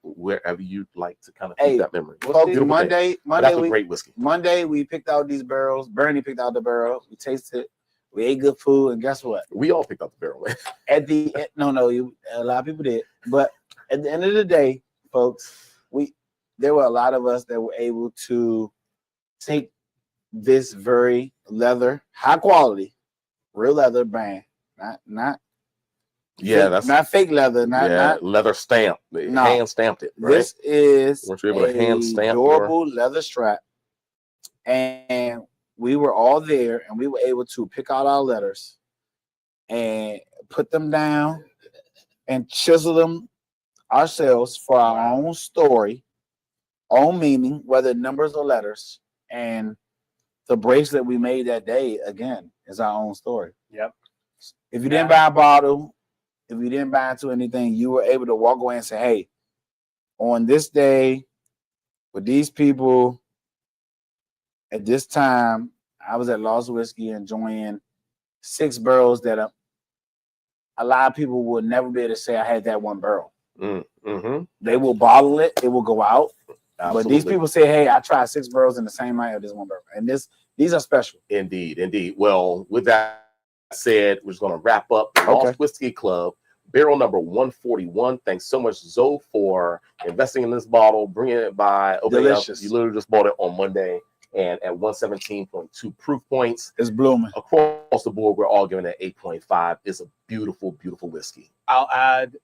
wherever you'd like to kind of keep that memory. Monday, that's a great whiskey. Monday we picked out these barrels. Bernie picked out the barrel. We tasted. We ate good food, and guess what? We all picked out the barrel. A lot of people did. But at the end of the day, folks, there were a lot of us that were able to take this very leather, high quality, real leather brand, not fake leather, not leather stamp. Hand stamped it. Right? This is weren't you able to hand stamp durable leather strap, and we were all there, and we were able to pick out our letters and put them down and chisel them ourselves for our own story, own meaning, whether numbers or letters, and the bracelet we made that day, again, is our own story. Yep. If you didn't buy a bottle, if you didn't buy into anything, you were able to walk away and say, hey, on this day, with these people, at this time, I was at Lost Whiskey enjoying 6 barrels that a lot of people would never be able to say I had that one barrel. Mm-hmm. They will bottle it. It will go out. Absolutely. But these people say, hey, I tried 6 barrels in the same night of this one barrel. And these are special. Indeed. Well, with that said, we're just going to wrap up the Lost Whiskey Club, barrel number 141. Thanks so much, Zoe, for investing in this bottle, bringing it by. Delicious. You literally just bought it on Monday, and at 117.2 proof points. It's blooming. Across the board, we're all giving it 8.5. It's a beautiful, beautiful whiskey. I'll add,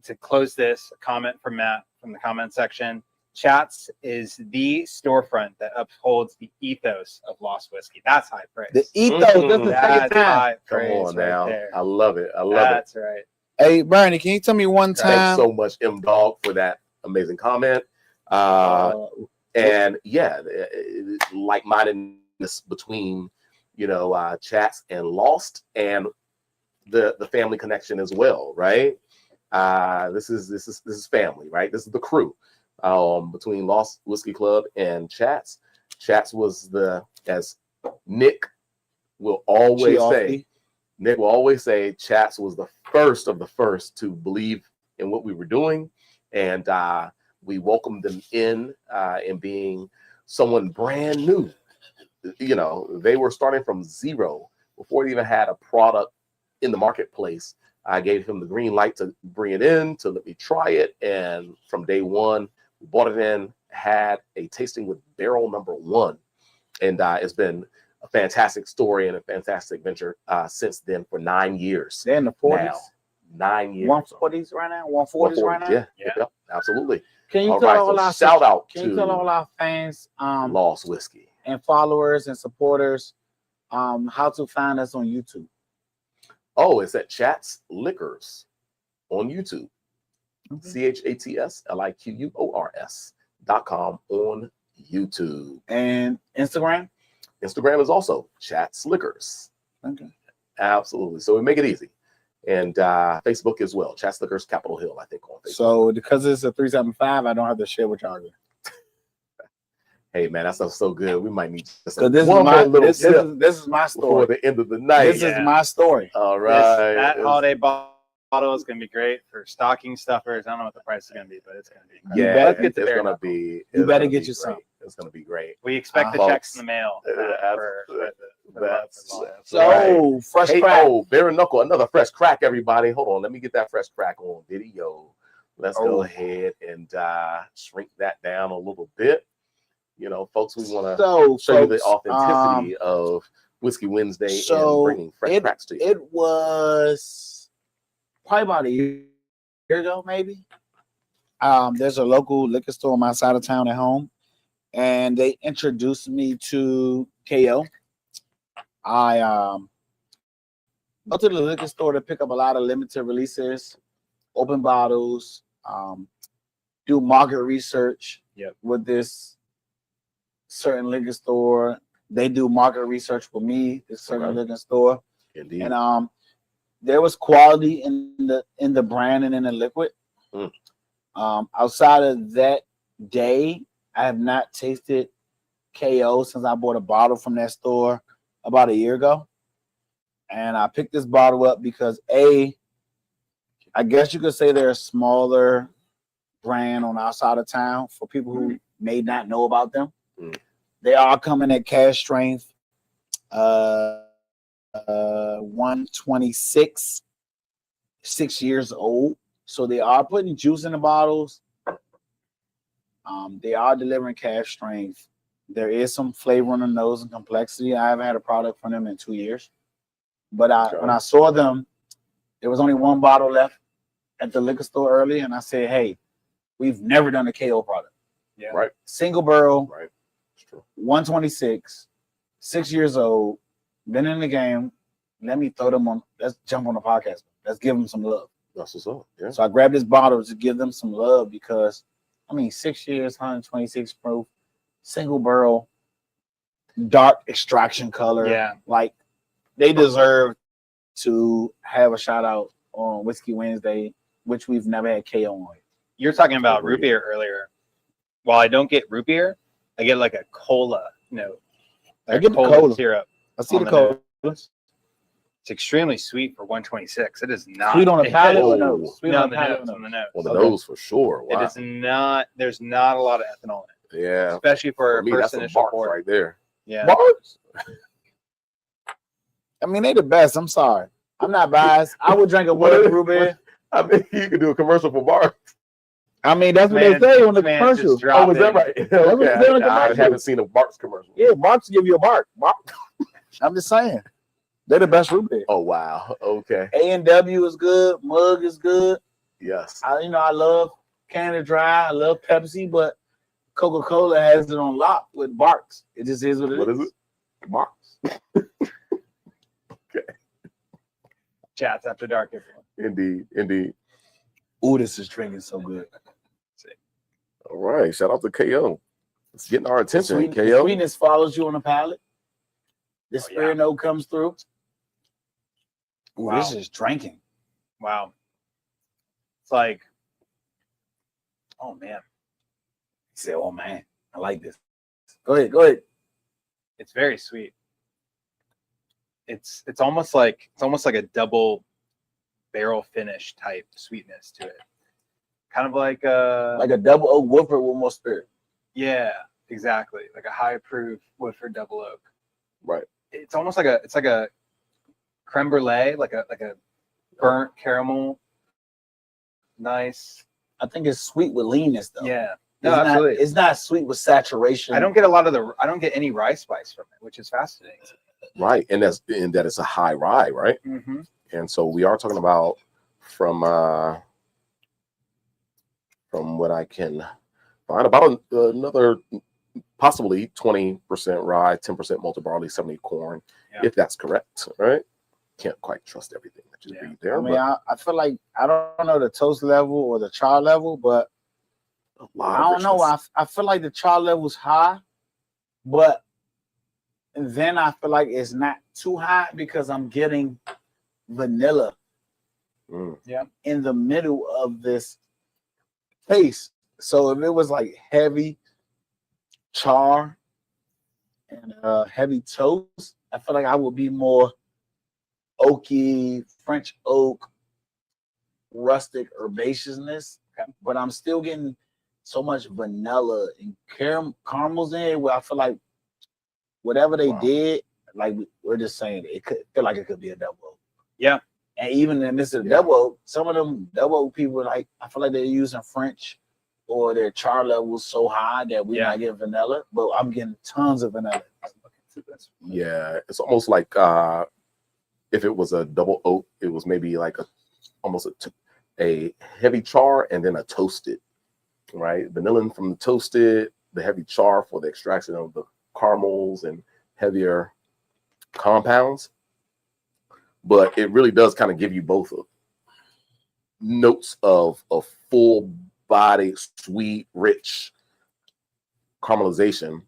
to close this, a comment from Matt from the comment section. Chats is the storefront that upholds the ethos of Lost Whiskey. That's high praise. The ethos. That's high praise. Come on now. There. I love it. That's right. Hey, Bernie, can you tell me one time? Thanks so much, M Dog, for that amazing comment. And like-mindedness between Chats and Lost, and the family connection as well, right? This is family, right? This is the crew. Between Lost Whiskey Club and Chats. Chats was as Nick will always say, Chats was the first of the first to believe in what we were doing. And we welcomed them in being someone brand new. They were starting from zero before they even had a product in the marketplace. I gave him the green light to bring it in, to let me try it. And from day one, we bought it in, had a tasting with barrel number 1. And it's been a fantastic story and a fantastic venture since then for 9 years. They're in the 40s. Now. 9 years. 140s right now. 140s right now. Yeah, absolutely. Can you All tell right, all so our shout out Can you to tell all our fans, Lost Whiskey and followers and supporters, how to find us on YouTube? Oh, it's at Chats Liquors on YouTube. ChatsLiquors.com on YouTube. And Instagram? Instagram is also Chats Liquors. Okay. Absolutely. So we make it easy. And Facebook as well. Chats Liquors, Capitol Hill, I think, on Facebook. So because it's a 375, I don't have to share with y'all. Hey man, that stuff's so good. We might need just this is my story. Before the end of the night. This is my story. All right. That holiday bottle is going to be great for stocking stuffers. I don't know what the price is going to be, but it's going to be. Yeah, it's going to be. You better get you some. It's going to be great. We expect the checks in the mail. So fresh crack. Oh, bare knuckle, another fresh crack, everybody. Hold on, let me get that fresh crack on video. Let's go ahead and shrink that down a little bit. You know, folks, we want to show you the authenticity of Whiskey Wednesday and bringing fresh cracks to you. It was probably about a year ago, maybe. There's a local liquor store on my side of town at home, and they introduced me to KO. I go to the liquor store to pick up a lot of limited releases, open bottles, do market research with this certain liquor store. They do market research with me, this certain liquor store. Indeed. And there was quality in the brand and in the liquid. Outside of that day, I have not tasted KO since I bought a bottle from that store about a year ago. And I picked this bottle up because I guess you could say they're a smaller brand on our side of town for people who may not know about them. They are coming at Cask Strength 126, 6 years old. So they are putting juice in the bottles. They are delivering Cask Strength. There is some flavor on the nose and complexity. I haven't had a product from them in 2 years. But when I saw them, there was only one bottle left at the liquor store early, and I said, hey, we've never done a KO product. Yeah. Right. Single barrel. Right. It's true. 126, 6 years old, been in the game. Let me throw them on. Let's jump on the podcast. Let's give them some love. That's what's up. Yeah. So I grabbed this bottle to give them some love because, 6 years, 126 proof, single barrel, dark extraction color. Yeah. Like, they deserve to have a shout out on Whiskey Wednesday, which we've never had KO on. You're talking about root beer earlier. While I don't get root beer, I get like a cola note. I get the cola syrup. I see the cola. It's extremely sweet for 126. It is not sweet on the palate or no? Sweet on the nose. On the nose. On the nose for sure. Wow. It is not. There's not a lot of ethanol in it. Yeah. Especially for a me, first that's initial a bark right there. Yeah. Barks? They the best. I'm sorry. I'm not biased. I would drink a root beer. You could do a commercial for Barks. That's what they say on the commercial. Oh, was that right? Okay. I haven't seen a Barks commercial. Yeah, Barks give you a bark. I'm just saying. They're the best root beer. Oh, wow. Okay. A&W is good. Mug is good. Yes. I love Canada Dry. I love Pepsi, but Coca-Cola has it on lock with Barks. It just is what it is. What is it? Barks. Okay. Chats after dark, everyone. Indeed. Ooh, this is drinking so good. All right. Shout out to KO. It's getting our attention, KO. The sweetness follows you on the palate. The spirit note comes through. Ooh, this is drinking. Wow. It's like, oh man. He said, oh man, I like this. Go ahead. It's very sweet. It's almost like a double barrel finish type sweetness to it. Kind of like a double oak Woodford with more spirit. Yeah, exactly. Like a high proof Woodford double oak. Right. It's almost like a creme brulee, like a burnt caramel. Nice. I think it's sweet with leanness though. Yeah. No, absolutely. It's not sweet with saturation. I don't get any rye spice from it, which is fascinating. Right. And that it's a high rye, right? Mm-hmm. And so we are talking about from what I can find, about another possibly 20% rye, 10% malted barley, 70 corn, if that's correct, right? Can't quite trust everything that you read there. I mean, I feel like I don't know the toast level or the char level, but I don't know. I feel like the char level's high, but then I feel like it's not too high because I'm getting vanilla in the middle of this taste. So if it was like heavy char and heavy toast, I feel like I would be more oaky, French oak, rustic herbaceousness, but I'm still getting so much vanilla and caramels in it where I feel like whatever they did, like we're just saying, it could feel like it could be a double oak. Yeah. And even in this double oak, some of them double oak people, like I feel like they're using French or their char levels so high that we're not getting vanilla, but I'm getting tons of vanilla. Yeah, it's almost like if it was a double oak, it was maybe like almost a heavy char and then a toasted, right? Vanilla from the toasted, the heavy char for the extraction of the caramels and heavier compounds. But it really does kind of give you both notes of a full body, sweet, rich caramelization,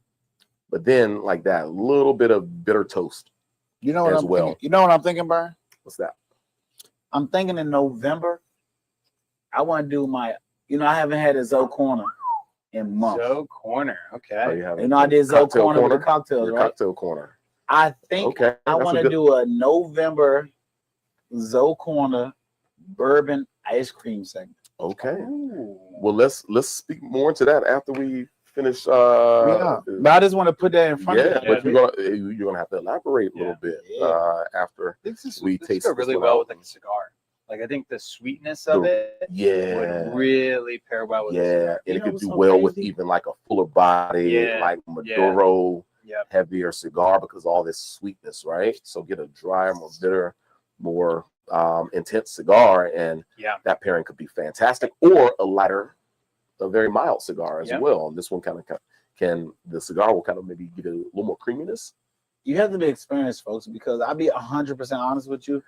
but then like that little bit of bitter toast. You know what thinking? You know what I'm thinking, Brian? What's that? I'm thinking in November, I want to do my, I haven't had a Zoe Corner in months. Zoe Corner, okay. I did Zoe Corner with the cocktails, right? Cocktail corner. I think I want to do a November Zoe Corner bourbon ice cream segment. Okay. Ooh. Well, let's speak more into that after we finish. But I just want to put that in front of you. But you're gonna have to elaborate a little bit after we taste it really well with like a cigar. Like I think the sweetness of it would really pair well with and it could do well with even like a fuller body, like Maduro, heavier cigar because of all this sweetness, right? So get a drier, more bitter, more intense cigar, and that pairing could be fantastic. Or a lighter, a very mild cigar as well. And this one the cigar will kind of maybe get a little more creaminess. You have to be experienced, folks, because I'll be 100% honest with you.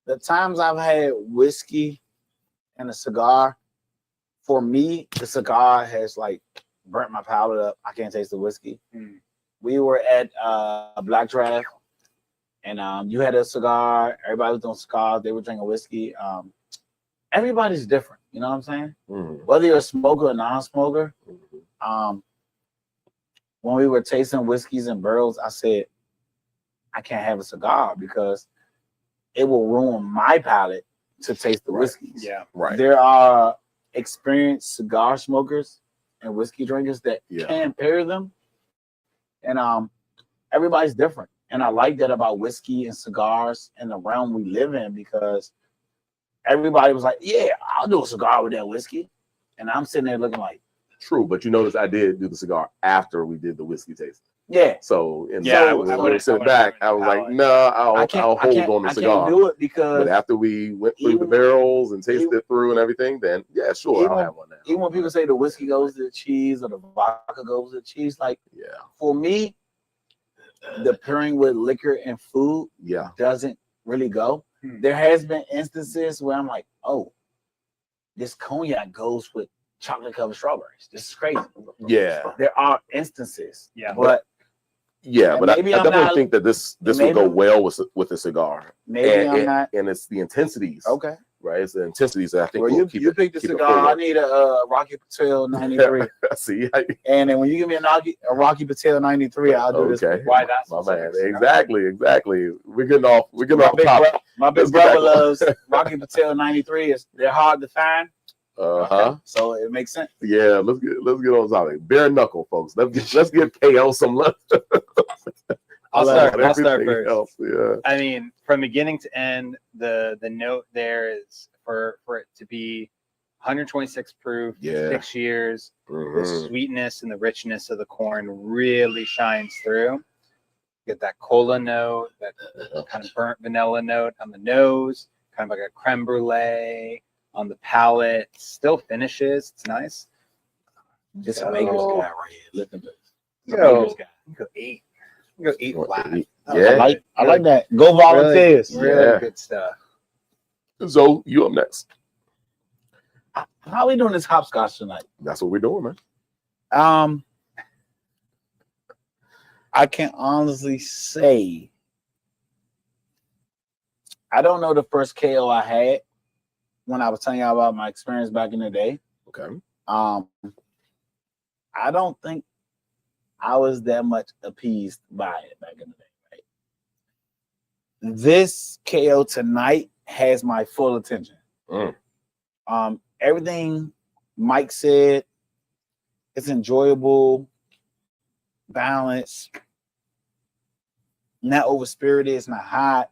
The times I've had whiskey and a cigar, for me, the cigar has like burnt my palate up. I can't taste the whiskey. We were at a Black Draft, and you had a cigar. Everybody was doing cigars. They were drinking whiskey. Everybody's different. You know what I'm saying? Whether you're a smoker or non-smoker. When we were tasting whiskeys and barrels, I said, I can't have a cigar because it will ruin my palate to taste the whiskeys. Yeah, right. There are experienced cigar smokers and whiskey drinkers that can pair them. And everybody's different. And I like that about whiskey and cigars and the realm we live in because everybody was like, yeah, I'll do a cigar with that whiskey. And I'm sitting there looking like, true, but you notice I did do the cigar after we did the whiskey tasting. Yeah. So when I was sitting back, I was like, no, I'll hold on the cigar. I can't do it because but after we went through the barrels and tasted it through and everything, then I'll have one now. Even when people say the whiskey goes to the cheese or the vodka goes to the cheese, like for me, the pairing with liquor and food doesn't really go. There has been instances where I'm like, oh, this cognac goes with chocolate covered strawberries. This is crazy. Yeah. There are instances. But I definitely think that this will go well with a cigar. Maybe I'm not. And it's the intensities. Okay. Right. It's the intensities that I think you picked the cigar. I need a Rocky Patel 93. See. And then when you give me a Rocky Patel 93, I'll do this. Why that's my man. Exactly. We're getting off topic. My big brother loves Rocky Patel 93. They're hard to find. So it makes sense. Yeah, let's get on topic. Bare knuckle, folks. Let's give KL some love. I'll start first. I mean, from beginning to end, the note there is for it to be 126 proof, 6 years. The sweetness and the richness of the corn really shines through. You get that cola note, that kind of burnt vanilla note on the nose. kind of like a creme brulee on the palate. Still finishes. It's nice. It's a maker's guy right here. Look at this. Go 8. Go 8 flat. Yeah, I like that. Go volunteers. Really good stuff. So you up next? How are we doing this hopscotch tonight? That's what we're doing, man. I can honestly say I don't know the first KO I had when I was telling y'all about my experience back in the day. Okay. I don't think I was that much appeased by it back in the day. Right? This KO tonight has my full attention. Everything Mike said, it's enjoyable, balanced, not over spirited, it's not hot,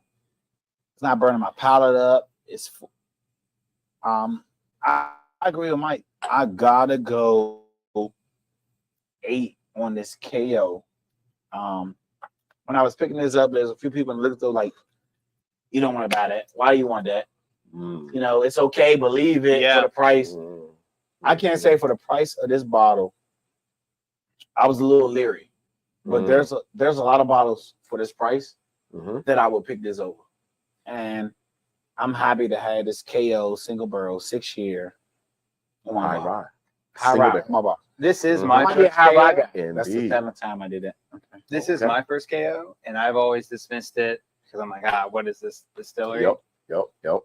it's not burning my palate up. It's I agree with Mike. I gotta go 8 on this KO. When I was picking this up, there's a few people in the liquor like, you don't want to buy that. Why do you want that? You know, it's okay, believe it for the price. I can't say for the price of this bottle, I was a little leery. But there's a lot of bottles for this price that I would pick this over. And I'm happy to have this KO single barrel 6-year. High rye. My bar. This is my first KO. KO. That's the 7th time I did that. Okay. This is my first KO, and I've always dismissed it because I'm like, what is this distillery? Yep.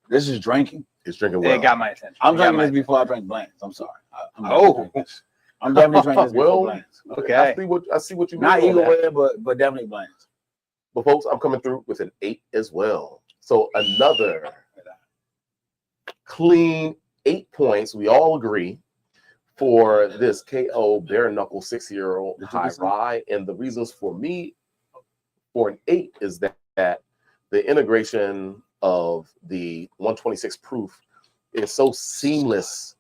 This is drinking. It's drinking well. It got my attention. I'm drinking this before I drank Blands. I'm sorry. I'm definitely drinking this before Blands. Okay. I see what you mean. Not Eagle Way, but definitely Blands. But folks, I'm coming through with an 8 as well. So another clean 8 points. We all agree for this KO Bare Knuckle 6-year high rye. And the reasons for me for an 8 is that the integration of the 126 proof is so seamless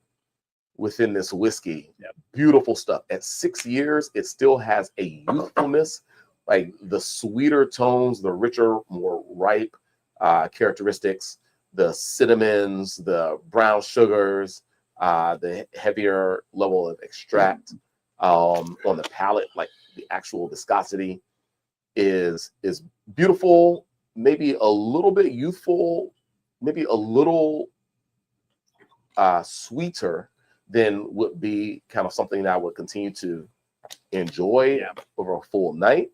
within this whiskey. Beautiful stuff. At 6 years, it still has a youthfulness, like the sweeter tones, the richer, more ripe characteristics, the cinnamons, the brown sugars, the heavier level of extract on the palate, like the actual viscosity is beautiful, maybe a little bit youthful, maybe a little sweeter than would be kind of something that I would continue to enjoy over a full night.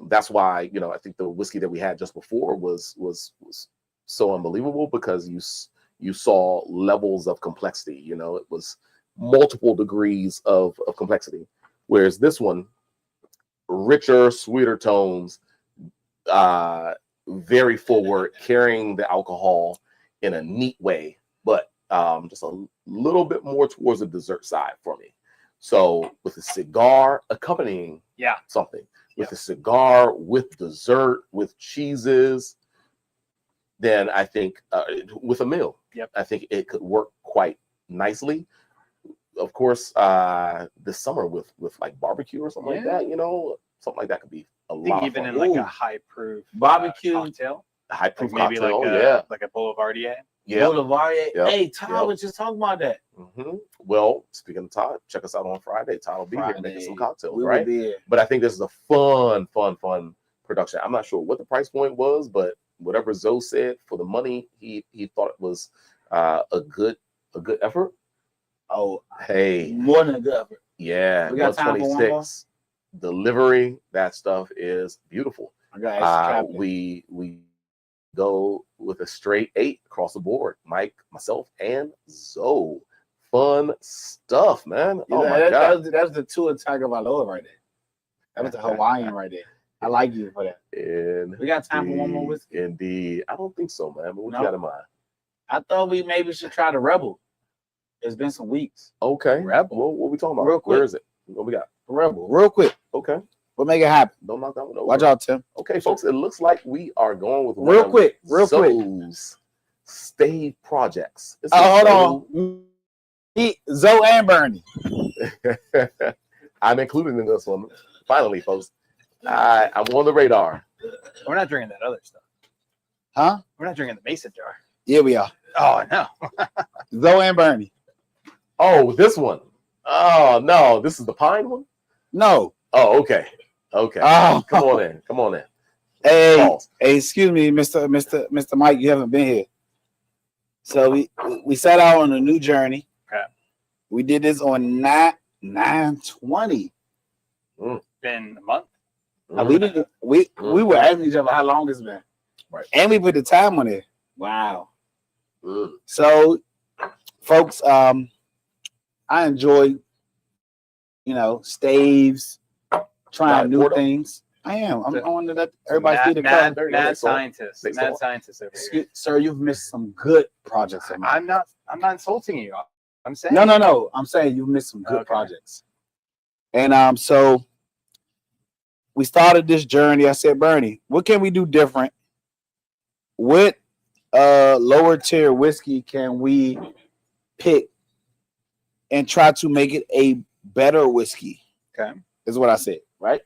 That's why, I think the whiskey that we had just before was so unbelievable, because you saw levels of complexity. It was multiple degrees of complexity, whereas this one, richer, sweeter tones, very forward, carrying the alcohol in a neat way, but just a little bit more towards the dessert side for me. So with a cigar accompanying something, with a cigar, with dessert, with cheeses, then I think with a meal, I think it could work quite nicely. Of course, this summer with like barbecue or something like that, something like that could be a lot of fun. Even in like a high proof barbecue cocktail, high proof maybe cocktail, like a Boulevardier. Boulevardier. Hey, Todd was just talking about that. Well, speaking of Todd, check us out on Friday. Todd will be here making some cocktails, we right? But I think this is a fun production. I'm not sure what the price point was, but whatever Zoe said for the money, he thought it was a good effort. Oh, hey, more than a good effort. Yeah, we got time for 126 delivery. That stuff is beautiful. I got we go with a straight 8 across the board. Mike, myself, and Zoe. Fun stuff, man. My God. That's the two in Tagovailoa right there. That was the Hawaiian right there. I like you for that. We got time for one more whiskey. Indeed. I don't think so, man. But what you got in mind? I thought we maybe should try the Rebel. It's been some weeks. Okay. Rebel. What we talking about? Real quick. Where is it? What we got? Rebel. Real quick. Okay. We'll make it happen. Don't knock that one over. Watch out, Tim. Okay, folks. It looks like we are going with real quick. Stave projects. Hold on. Zoe and Burnie. I'm included in this one. Finally, folks. I'm on the radar. We're not drinking that other stuff. Huh? We're not drinking the mason jar. Yeah, we are. Oh no. Zoe and Burnie. Oh, this one. Oh no, this is the pine one. No. Oh, okay. Okay. Oh. Come on in. Come on in. Hey, excuse me, Mr. Mike, you haven't been here. So we set out on a new journey. Okay. We did this on 9/20. Been a month. We were asking each other how long it's been. Right. And we put the time on it. Wow. So, folks, I enjoy, staves, trying new things. I am. I want to let everybody see the color. Mad scientist. Mad scientist over here. Sir, you've missed some good projects. I'm not insulting you. I'm saying no. I'm saying you've missed some good projects. And so we started this journey. I said, Burnie, what can we do different? What lower tier whiskey can we pick and try to make it a better whiskey? Okay. Is what I said, right?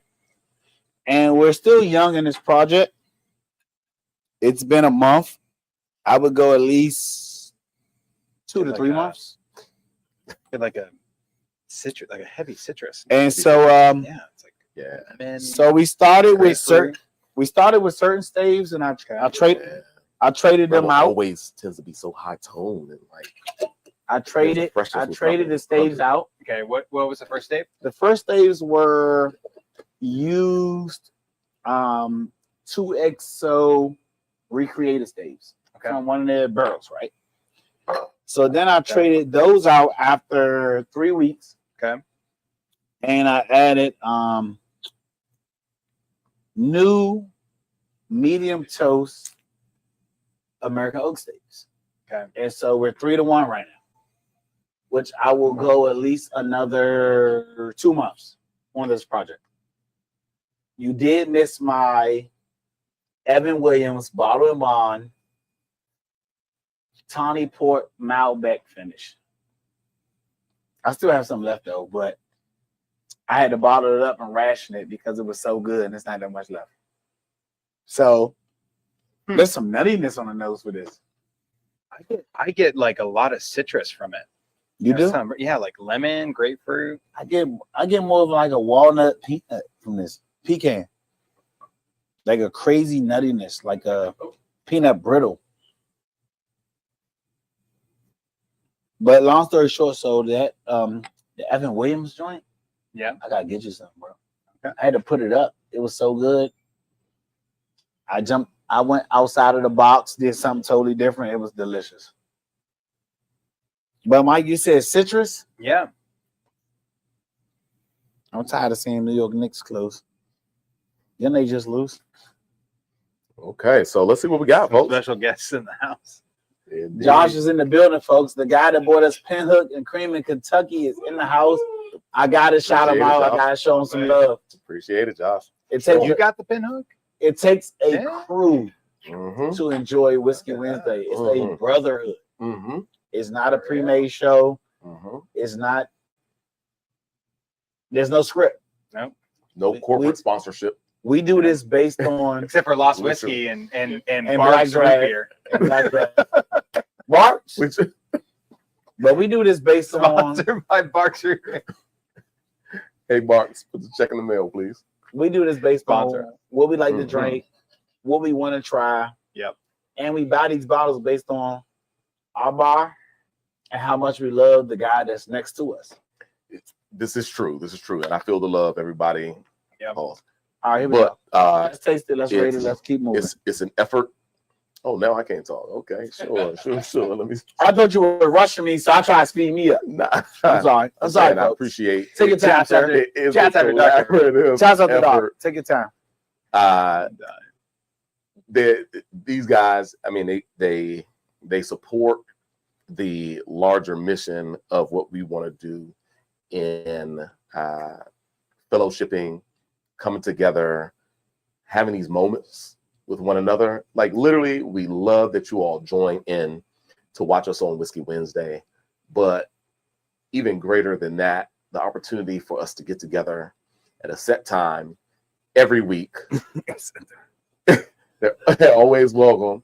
And we're still young in this project. It's been a month. I would go at least 2 to 3 months. Like a citrus, like a heavy citrus. And so it's like lemon. So we started with certain staves, and I traded them out. Always tends to be so high tone and like I traded the staves out. Okay, what was the first stave? The first staves were used 2XO recreated staves from one of their barrels, right? So then I traded those out after 3 weeks. Okay. And I added new medium toast American oak staves. Okay. And so we're 3-1 right now, which I will go at least another 2 months on this project. You did miss my Evan Williams bottle and bond Tawny Port Malbec finish. I still have some left though, but I had to bottle it up and ration it because it was so good and there's not that much left. So there's some nuttiness on the nose for this. I get like a lot of citrus from it. You do? Like lemon, grapefruit. I get more of like a walnut peanut from this. Pecan. Like a crazy nuttiness, like a peanut brittle. But long story short, so that the Evan Williams joint, I gotta get you something, bro. Okay. I had to put it up. It was so good. I went outside of the box, did something totally different. It was delicious. But Mike, you said citrus? Yeah. I'm tired of seeing New York Knicks close. Didn't they just lose? Okay, so let's see what we got, folks. Special guests in the house. Indeed. Josh is in the building, folks. The guy that bought us Pinhook and Cream in Kentucky is in the house. I gotta shout him out. I gotta show him some love. Appreciate it, Josh. You got the Pinhook? It takes a crew to enjoy Whiskey Wednesday. It's a brotherhood. It's not a pre-made show. It's not. There's no script. No corporate sponsorship. We do this based on except for Lost Whiskey and Black Drag beer. Barks. But we do this based Sponsored by Barks. Hey Barks, put the check in the mail, please. We do this based on what we like to drink, what we want to try. Yep. And we buy these bottles based on our bar and how much we love the guy that's next to us. This is true. This is true. And I feel the love, everybody. Yeah. All right, here we go. Let's taste it. Let's rate it. Let's keep moving. It's an effort. Oh, now I can't talk. Okay, sure. Let me. I thought you were rushing me, so I tried to speed me up. Nah, I'm sorry. I appreciate. Take your time, sir. Chats after dark. Chats after dark. Take your time. These guys, I mean, they support the larger mission of what we want to do in fellowshipping, coming together, having these moments with one another. Like literally, we love that you all join in to watch us on Whiskey Wednesday. But even greater than that, the opportunity for us to get together at a set time every week. They're always welcome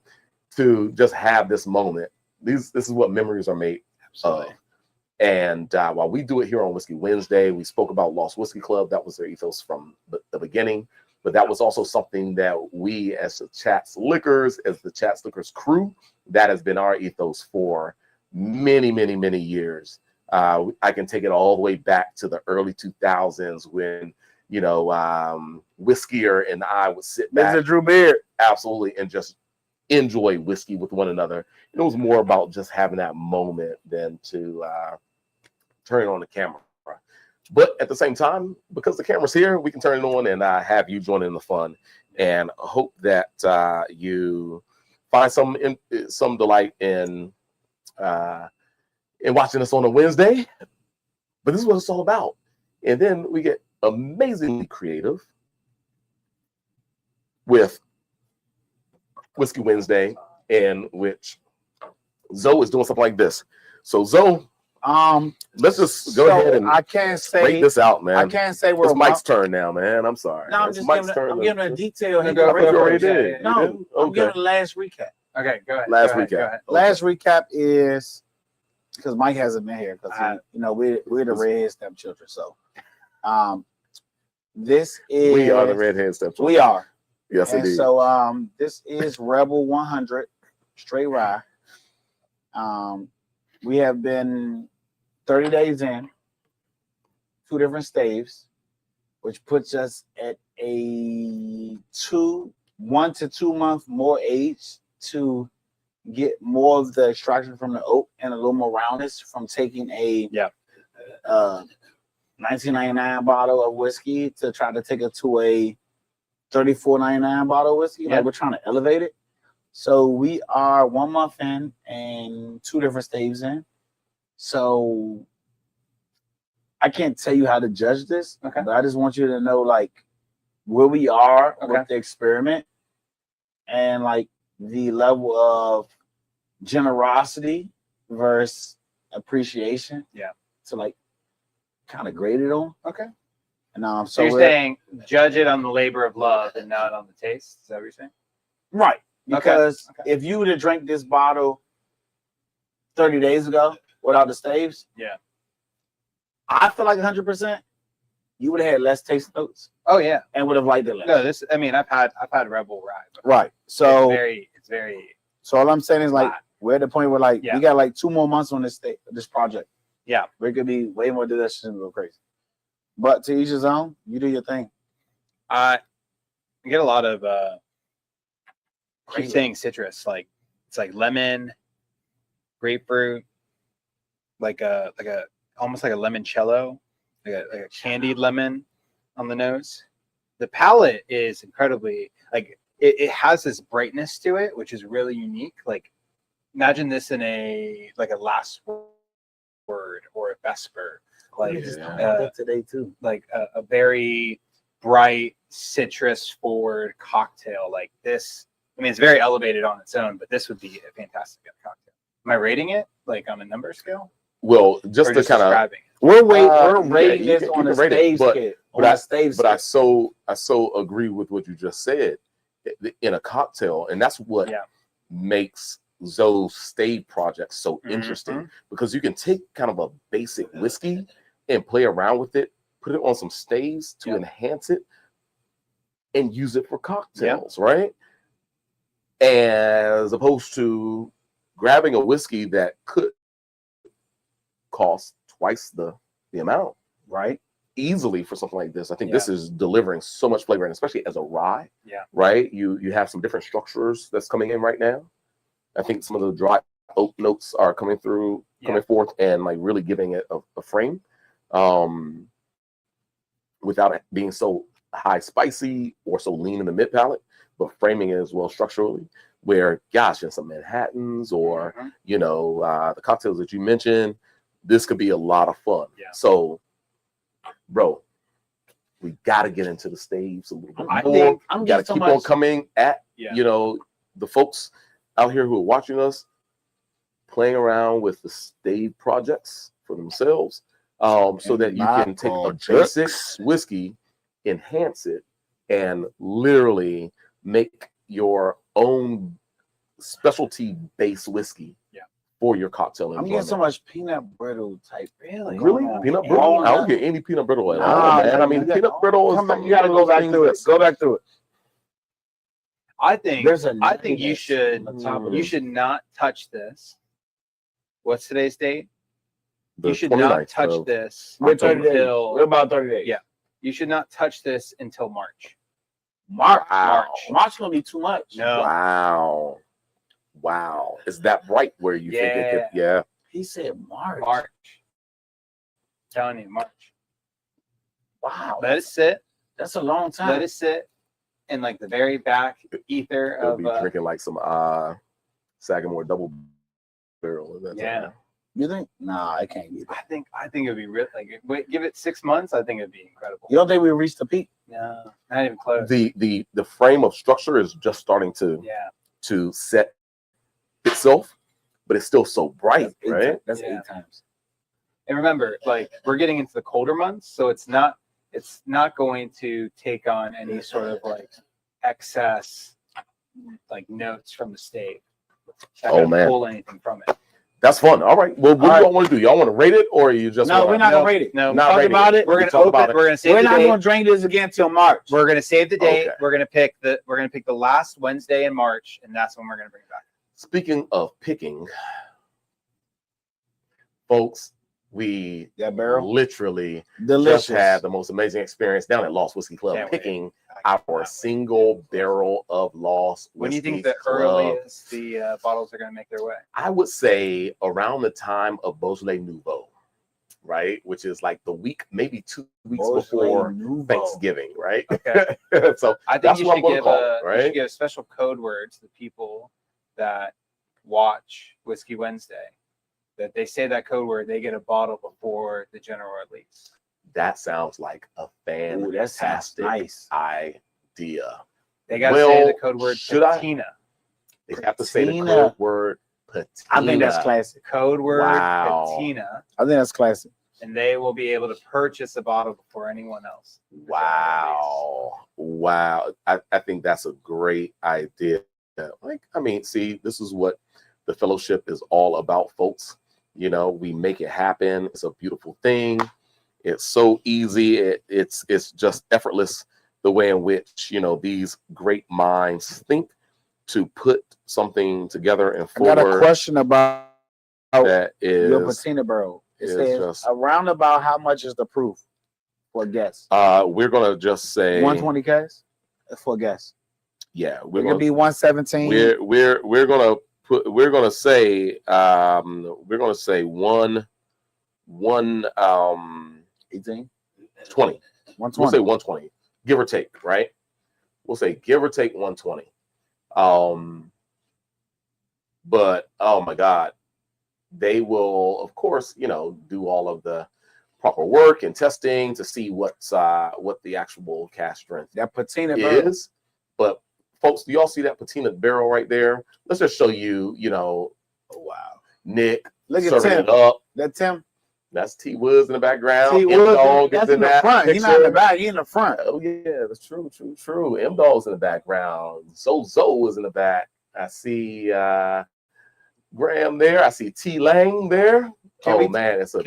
to just have this moment. This is what memories are made of. And while we do it here on Whiskey Wednesday, we spoke about Lost Whiskey Club. That was their ethos from the beginning. But that was also something that we, as the Chats Liquors, as the Chats Liquors crew, that has been our ethos for many, many, many years. I can take it all the way back to the early 2000s when, you know, Whiskyer and I would sit back. Mr. Drew Beard. Absolutely. And just enjoy whiskey with one another. It was more about just having that moment than to turn on the camera. But at the same time, because the camera's here, we can turn it on and have you join in the fun. And hope that you find some delight in watching us on a Wednesday. But this is what it's all about. And then we get amazingly creative with Whiskey Wednesday, in which Zoe is doing something like this. So Zoe, let's just go ahead and I can't say break this out, man. I can't say where it's Mike's turn now, man. I'm sorry. No, I'm it's just Mike's giving, turn. I'm giving a detail. No, go You already did. No, I'm giving the last recap. Okay, go ahead. Last Go ahead, recap. go ahead. Last recap is because Mike hasn't been here because you know we're the redhead stepchildren. So, this is We are the redhead stepchildren. We are. Yes, And indeed. so this is Rebel 100 straight rye. We have been 30 days in, 2 different staves, which puts us at a 1 to 2 month more age to get more of the extraction from the oak and a little more roundness from taking a 1999 bottle of whiskey to try to take it to a $34.99 bottle of whiskey. Like we're trying to elevate it. So we are 1 month in and 2 different staves in. So I can't tell you how to judge this, but I just want you to know like where we are with the experiment and like the level of generosity versus appreciation. Yeah. To like kind of grade it on. Okay. And so you're saying judge it on the labor of love and not on the taste. Is that what you're saying? Right. Because if you would have drank this bottle 30 days ago without the staves, I feel like 100%, you would have had less taste notes. Oh yeah, and would have liked it less. No, this. I mean, I've had Rebel Rye. Right. So it's very. So all I'm saying is like we're at the point where like we got like 2 more months on this project. Yeah, we could be way more delicious and go crazy. But to each his own. You do your thing. I get a lot of keep saying citrus, like it's like lemon, grapefruit, like a almost like a limoncello, like a candied lemon on the nose. The palate is incredibly like it has this brightness to it, which is really unique. Like imagine this in a last word or a vesper, like today too, like a very bright citrus forward cocktail like this. I mean, it's very elevated on its own, but this would be a fantastic cocktail. Am I rating it like on a number scale? Well, just to kind of we're rating this on a stave scale. But I so agree with what you just said. In a cocktail, and that's what makes those stave projects so interesting, because you can take kind of a basic whiskey and play around with it, put it on some staves to enhance it, and use it for cocktails, right? As opposed to grabbing a whiskey that could cost twice the amount, right? Easily for something like this. I think this is delivering so much flavor, and especially as a rye, right? You have some different structures that's coming in right now. I think some of the dry oak notes are coming forth and like really giving it a frame without it being so high spicy or so lean in the mid palate, but framing it as well structurally, where gosh, in some Manhattans or the cocktails that you mentioned, this could be a lot of fun. So bro, we got to get into the staves a little bit more. We got to keep on coming at the folks out here who are watching us, playing around with the stave projects for themselves, so that you can take a basic whiskey, enhance it, and literally make your own specialty base whiskey. Yeah. For your cocktail I'm enjoyment. getting so much peanut brittle type. Really? Peanut Brittle? I don't get any peanut brittle at all, man. I mean, peanut brittle is something. You got to go back through it. Go back through it. I think you nuttiness should on the top of you this. should not touch this. What's today's date? The You should not 29th touch of this We're 30 days. until We're about 30 days. Yeah. You should not touch this until March. Wow. March gonna be too much. No. Wow. Is that right where you think it could? Yeah. He said March. March. I'm telling you, March. Wow. Let it sit. That's a long time. Let it sit in like the very back ether They'll of be drinking like some Sagamore double barrel. yeah. You think? Nah, I can't get that. I think it'd be real. Like, wait, give it 6 months. I think it'd be incredible. You don't think we reached the peak? No, not even close. The frame of structure is just starting to set itself, but it's still so bright, right? That's Yeah. 8 times. And remember, like, we're getting into the colder months, so it's not going to take on any sort of like excess like notes from the stave. Not gonna pull anything from it. That's fun. All right. Well, what do y'all want to do? Y'all want to rate it, or you just? No, we're not gonna rate it. No, talk about it. We're gonna talk about it. We're gonna save We're the not date. gonna drink this again till March. We're gonna save the date. Okay. We're gonna pick the last Wednesday in March, and that's when we're gonna bring it back. Speaking of picking, folks, we barrel literally delicious. just had the most amazing experience down at Lost Whiskey Club picking our single barrel of Lost Whiskey. When do you think the Club. earliest the bottles are gonna make their way? I would say around the time of Beaujolais Nouveau, right? Which is like the week, maybe 2 weeks before Thanksgiving, right? Okay. So I think that's you what should I'm gonna give call it, right? you should give a special code word to the people that watch Whiskey Wednesday. That they say that code word, they get a bottle before the general release. That sounds like a fantastic idea. They gotta say the code word patina. They have to say the code word patina. I think that's classic. Code word patina. I think that's classic. And they will be able to purchase a bottle before anyone else. Wow. I think that's a great idea. Like, I mean, see, this is what the fellowship is all about, folks. You know, we make it happen. It's a beautiful thing. It's so easy. It's just effortless the way in which, you know, these great minds think to put something together and forward. I got a question about that is your patina barrel. It says around about how much is the proof for a guess? We're gonna just say 120 Ks for a guess. Yeah, we're gonna be 117. We're gonna say 18, 20. We'll say 120, give or take, right? We'll say give or take 120. But oh my God, they will, of course, you know, do all of the proper work and testing to see what the actual cask strength that patina is. But folks, do y'all see that patina barrel right there? Let's just show you, you know, oh, wow. Nick, look at Tim. It up. That's Tim. That's T Woods in the background. T Woods, that's in the front. He's not in the back. He's in the front. Oh yeah, that's true. M Dog's in the background. Zozo is in the back. I see Graham there. I see T Lang there. Can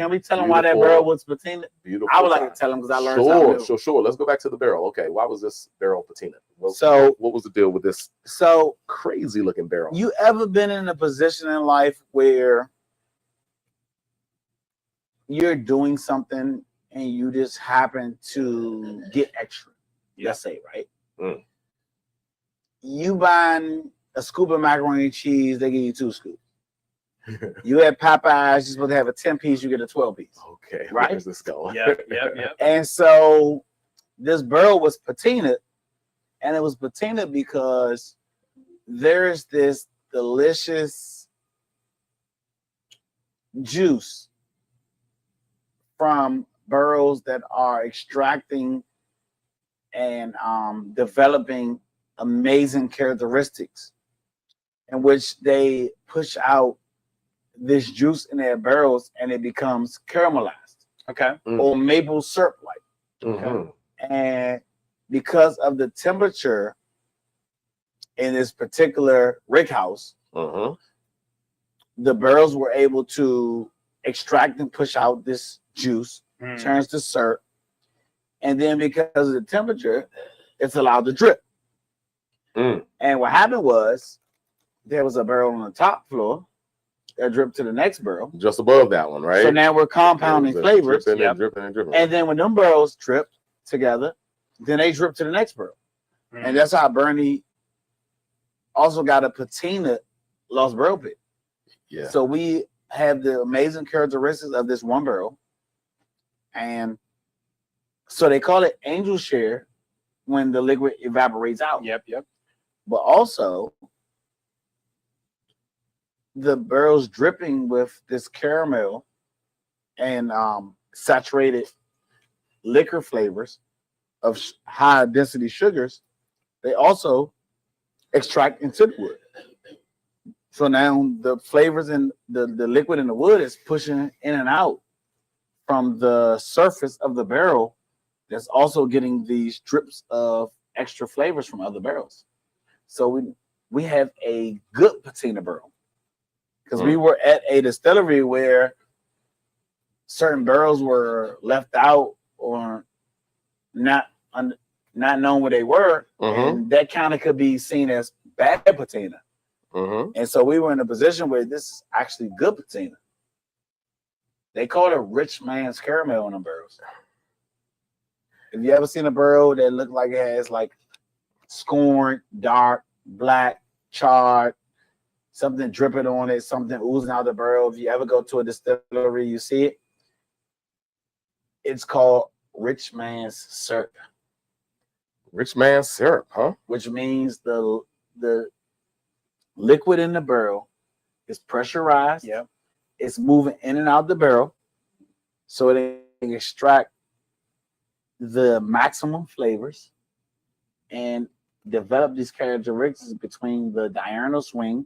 we tell him why that barrel was patina? Beautiful. I would like to tell him because I learned something. Sure. Let's go back to the barrel. Okay, why was this barrel patina? What was the deal with this? So crazy looking barrel. You ever been in a position in life where you're doing something and you just happen to get extra? Let's say, right? Mm. You buying a scoop of macaroni and cheese, they give you 2 scoops. You at Popeyes, you're supposed to have a 10-piece, you get a 12-piece. Okay, right? Where's this going? Yep. And so this barrel was patinaed, and it was patinaed because there's this delicious juice from barrels that are extracting and developing amazing characteristics in which they push out this juice in their barrels and it becomes caramelized, or maple syrup like. And because of the temperature in this particular rick house, the barrels were able to extract and push out this juice, turns to syrup, and then because of the temperature, it's allowed to drip. And what happened was there was a barrel on the top floor that dripped to the next barrel, just above that one, right? So now we're compounding flavors, dripping and dripping and dripping. And then when them barrels drip together, then they drip to the next barrel, and that's how Burnie also got a patina lost barrel pick. Yeah. So we have the amazing characteristics of this one barrel, and so they call it angel share when the liquid evaporates out. Yep. But also, the barrel's dripping with this caramel and saturated liquor flavors of high density sugars. They also extract into the wood. So now the flavors in the liquid in the wood is pushing in and out from the surface of the barrel. That's also getting these drips of extra flavors from other barrels. So we have a good patina barrel, because we were at a distillery where certain barrels were left out or not known where they were, and that kind of could be seen as bad patina. And so we were in a position where this is actually good patina. They call it rich man's caramel on them barrels. Have you ever seen a barrel that looked like it has like scorn, dark, black, charred, something dripping on it, something oozing out the barrel? If you ever go to a distillery, you see it. It's called rich man's syrup. Rich man's syrup, huh? Which means the liquid in the barrel is pressurized. Yep. It's moving in and out the barrel, so it can extract the maximum flavors and develop these characteristics between the diurnal swing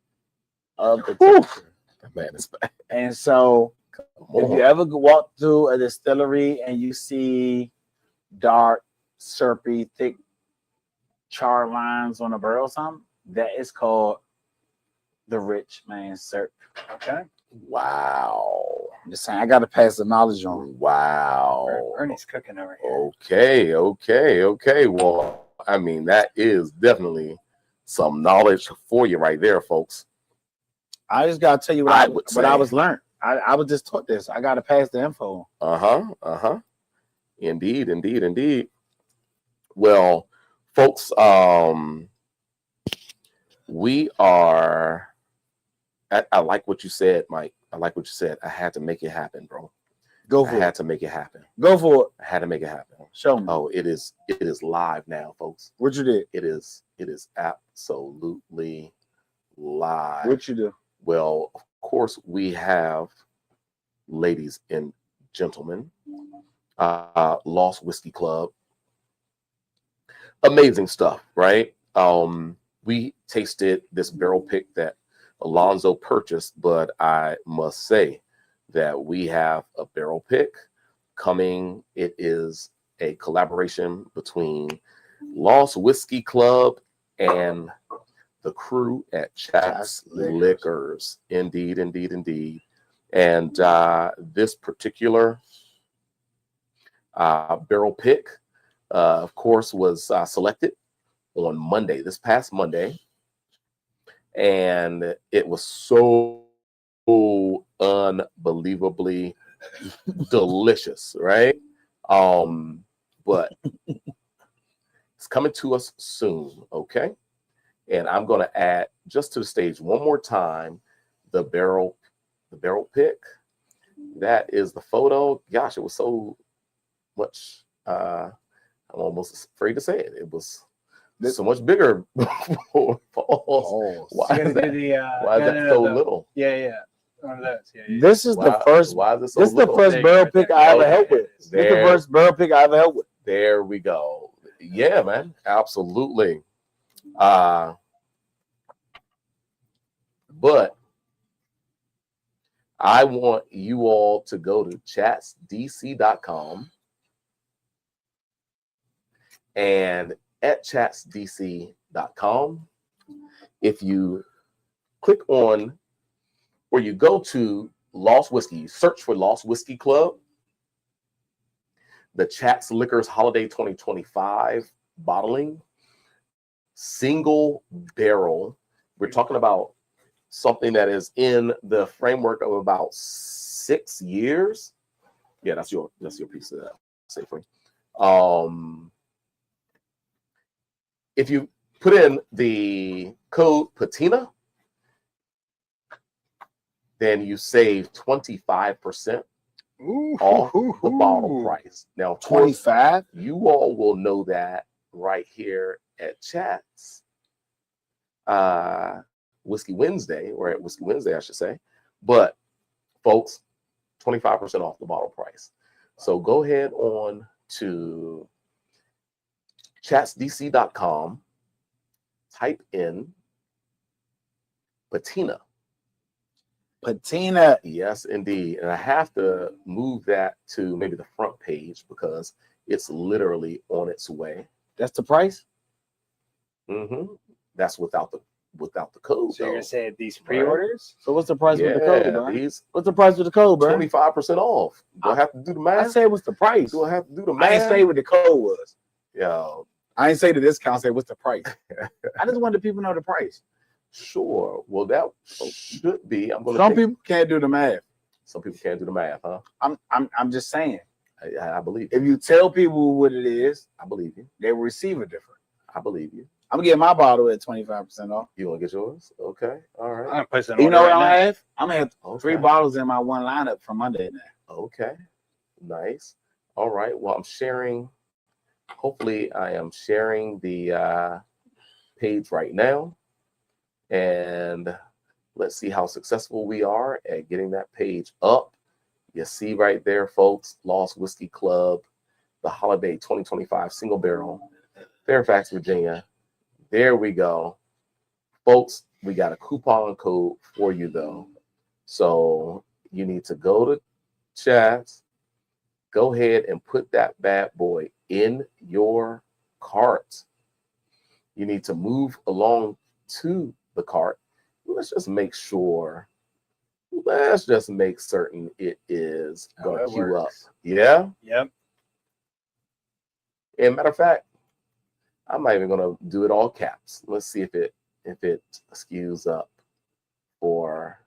of the temperature. That man is bad. And so if you ever walk through a distillery and you see dark, syrupy, thick char lines on a barrel or something, that is called the rich man's syrup. Okay. Wow. I'm just saying, I got to pass the knowledge on. Wow. Ernie's cooking over here. Okay. Well, I mean, that is definitely some knowledge for you right there, folks. I just got to tell you what I was learned. I was just taught this. I got to pass the info on. Indeed. Well, folks, we are. I like what you said, Mike. I like what you said. I had to make it happen, bro. Go for it. I had to make it happen. Go for it. I had to make it happen. Show me. Oh, it is live now, folks. What you did? It is absolutely live. What you do? Well, of course, we have, ladies and gentlemen, Lost Whiskey Club. Amazing stuff, right? We tasted this barrel pick that Alonzo purchased, but I must say that we have a barrel pick coming. It is a collaboration between Lost Whiskey Club and the crew at Cask Liquors. Indeed. And this particular barrel pick, of course, was selected on Monday, this past Monday. And it was so unbelievably delicious, right? But it's coming to us soon, okay? And I'm going to add just to the stage one more time the barrel pick. That is the photo. Gosh, it was so much. I'm almost afraid to say it. It was so much bigger. Why is that so little? Yeah. One of those. Yeah. This is the first. Why is it so This is little? the first barrel pick I ever helped with. This is the first barrel pick I ever helped with. There we go. Yeah, man. Absolutely. But I want you all to go to chatsdc.com, and at chatsdc.com, if you click on, or you go to Lost Whiskey, you search for Lost Whiskey Club, the Chats Liquors Holiday 2025 bottling, single barrel. We're talking about something that is in the framework of about 6 years. Yeah, that's your piece of that. Safely. If you put in the code PATINA, then you save 25% off the bottle price. Now, 25. You all will know that right here at Chats Whiskey Wednesday, or at Whiskey Wednesday, I should say. But folks, 25% off the bottle price. So go ahead on to chatsdc.com, type in PATINA. PATINA. Yes, indeed. And I have to move that to maybe the front page because it's literally on its way. That's the price? Mm-hmm. That's without the code. So you're gonna say these pre-orders? So what's the price with the code, bro? These What's the price with the code, bro? 25% off. Do I have to do the math? I say what's the price. Do I have to do the math? I ain't say what the code was. Yo. I ain't say the discount. Say what's the price. I just wanted people to know the price. Sure. Well, that should be. Some people can't do the math. Some people can't do the math, huh? I'm just saying. I believe you. If you tell people what it is, I believe you. they will receive it different. I believe you. I'm gonna get my bottle at 25% off. You want to get yours? Okay. All right. I'm gonna place an You order know what right I now. have? I'm gonna have 3 bottles in my one lineup from Monday now. Okay. Nice. All right. Well, I'm sharing. Hopefully, I am sharing the page right now. And let's see how successful we are at getting that page up. You see right there, folks, Lost Whiskey Club, the Holiday 2025 Single Barrel, Fairfax, Virginia. There we go. Folks, we got a coupon code for you, though. So you need to go to Chats, go ahead and put that bad boy in your cart. You need to move along to the cart. Let's just make sure. Let's just make certain it is going to queue up. Yeah? Yep. And matter of fact, I'm not even going to do it all caps. Let's see if it skews up for.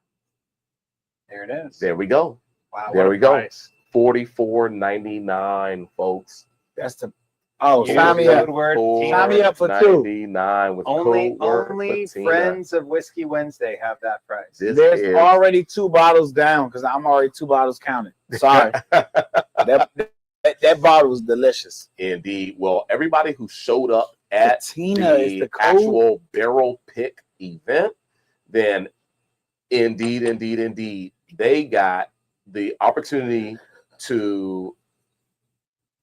There it is. There we go. Wow. There we go. Price. $44.99, folks. That's the sign me up. Sign me up for 2.99 with Only Patina. friends of Whiskey Wednesday have that price. There's already 2 bottles down because I'm already 2 bottles counted. Sorry. that bottle was delicious. Indeed. Well, everybody who showed up at the actual barrel pick event, then indeed, they got the opportunity to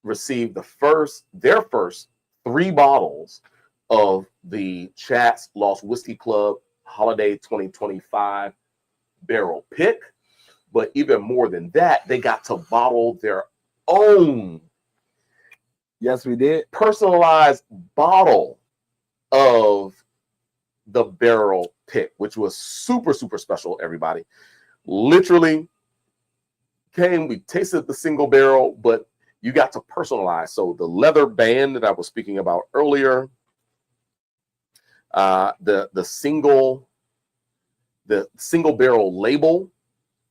receive their first 3 bottles of the Chats Lost Whiskey Club Holiday 2025 barrel pick. But even more than that, they got to bottle their own. Yes, we did. Personalized bottle of the barrel pick, which was super, super special, everybody. Literally we tasted the single barrel, but you got to personalize. So the leather band that I was speaking about earlier, the single barrel label,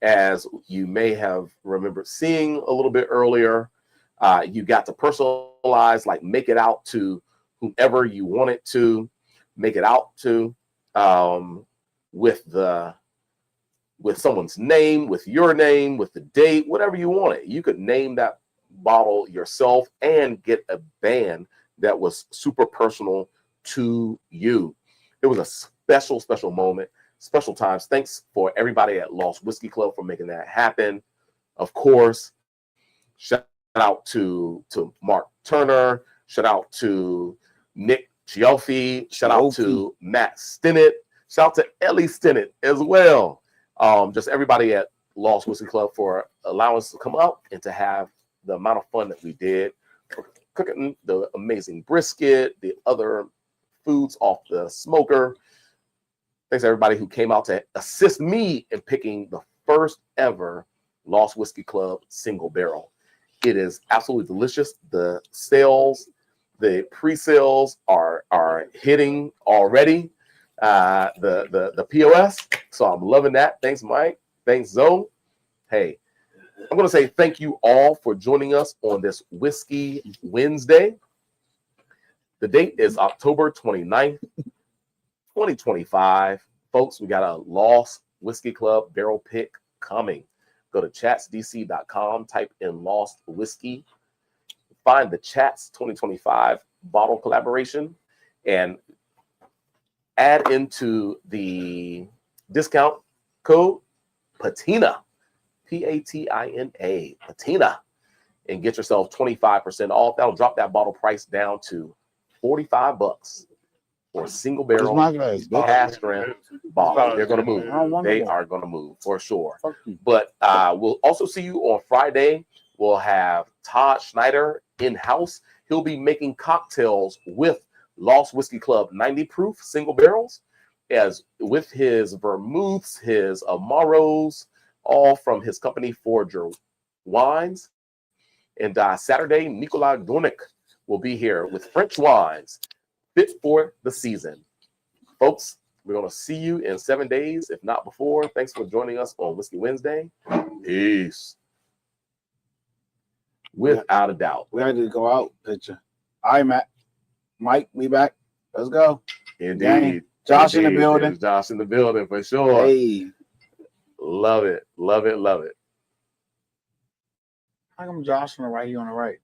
as you may have remembered seeing a little bit earlier, you got to personalize, like make it out to whomever you want it to make it out to, with someone's name, with your name, with the date, whatever you want it. You could name that bottle yourself and get a band that was super personal to you. It was a special moment, special times. Thanks for everybody at Lost Whiskey Club for making that happen. Of course, shout out to Mark Turner, shout out to Nick Gioffi, shout out to Matt Stinnett, shout out to Ellie Stinnett as well. Just everybody at Lost Whiskey Club for allowing us to come up and to have the amount of fun that we did, for cooking the amazing brisket, the other foods off the smoker. Thanks to everybody who came out to assist me in picking the first ever Lost Whiskey Club single barrel. It is absolutely delicious. The sales, the pre-sales are hitting already. The POS. So I'm loving that. Thanks, Mike. Thanks, Zoe. Hey, I'm going to say thank you all for joining us on this Whiskey Wednesday. The date is October 29th, 2025. Folks, we got a Lost Whiskey Club barrel pick coming. Go to chatsdc.com, type in Lost Whiskey, find the Chats 2025 bottle collaboration, and add into the discount code PATINA, P-A-T-I-N-A, PATINA, and get yourself 25% off. That'll drop that bottle price down to $45 for a single barrel Cask Strength bottle. They're going to move. They are going to move for sure. But we'll also see you on Friday. We'll have Todd Schneider in-house. He'll be making cocktails with Lost Whiskey Club 90 proof single barrels, as with his vermouths, his amaros, all from his company Forager Wines. And Saturday, Nikolai Dornick will be here with French wines fit for the season. Folks, we're going to see you in 7 days, if not before. Thanks for joining us on Whiskey Wednesday. Peace. Without a doubt. We had to go out, picture. All right, Matt. Mike, we back. Let's go. Indeed. Dang. Josh in the building. There's Josh in the building for sure. Hey. Love it. Love it. Love it. How come Josh on the right, you on the right?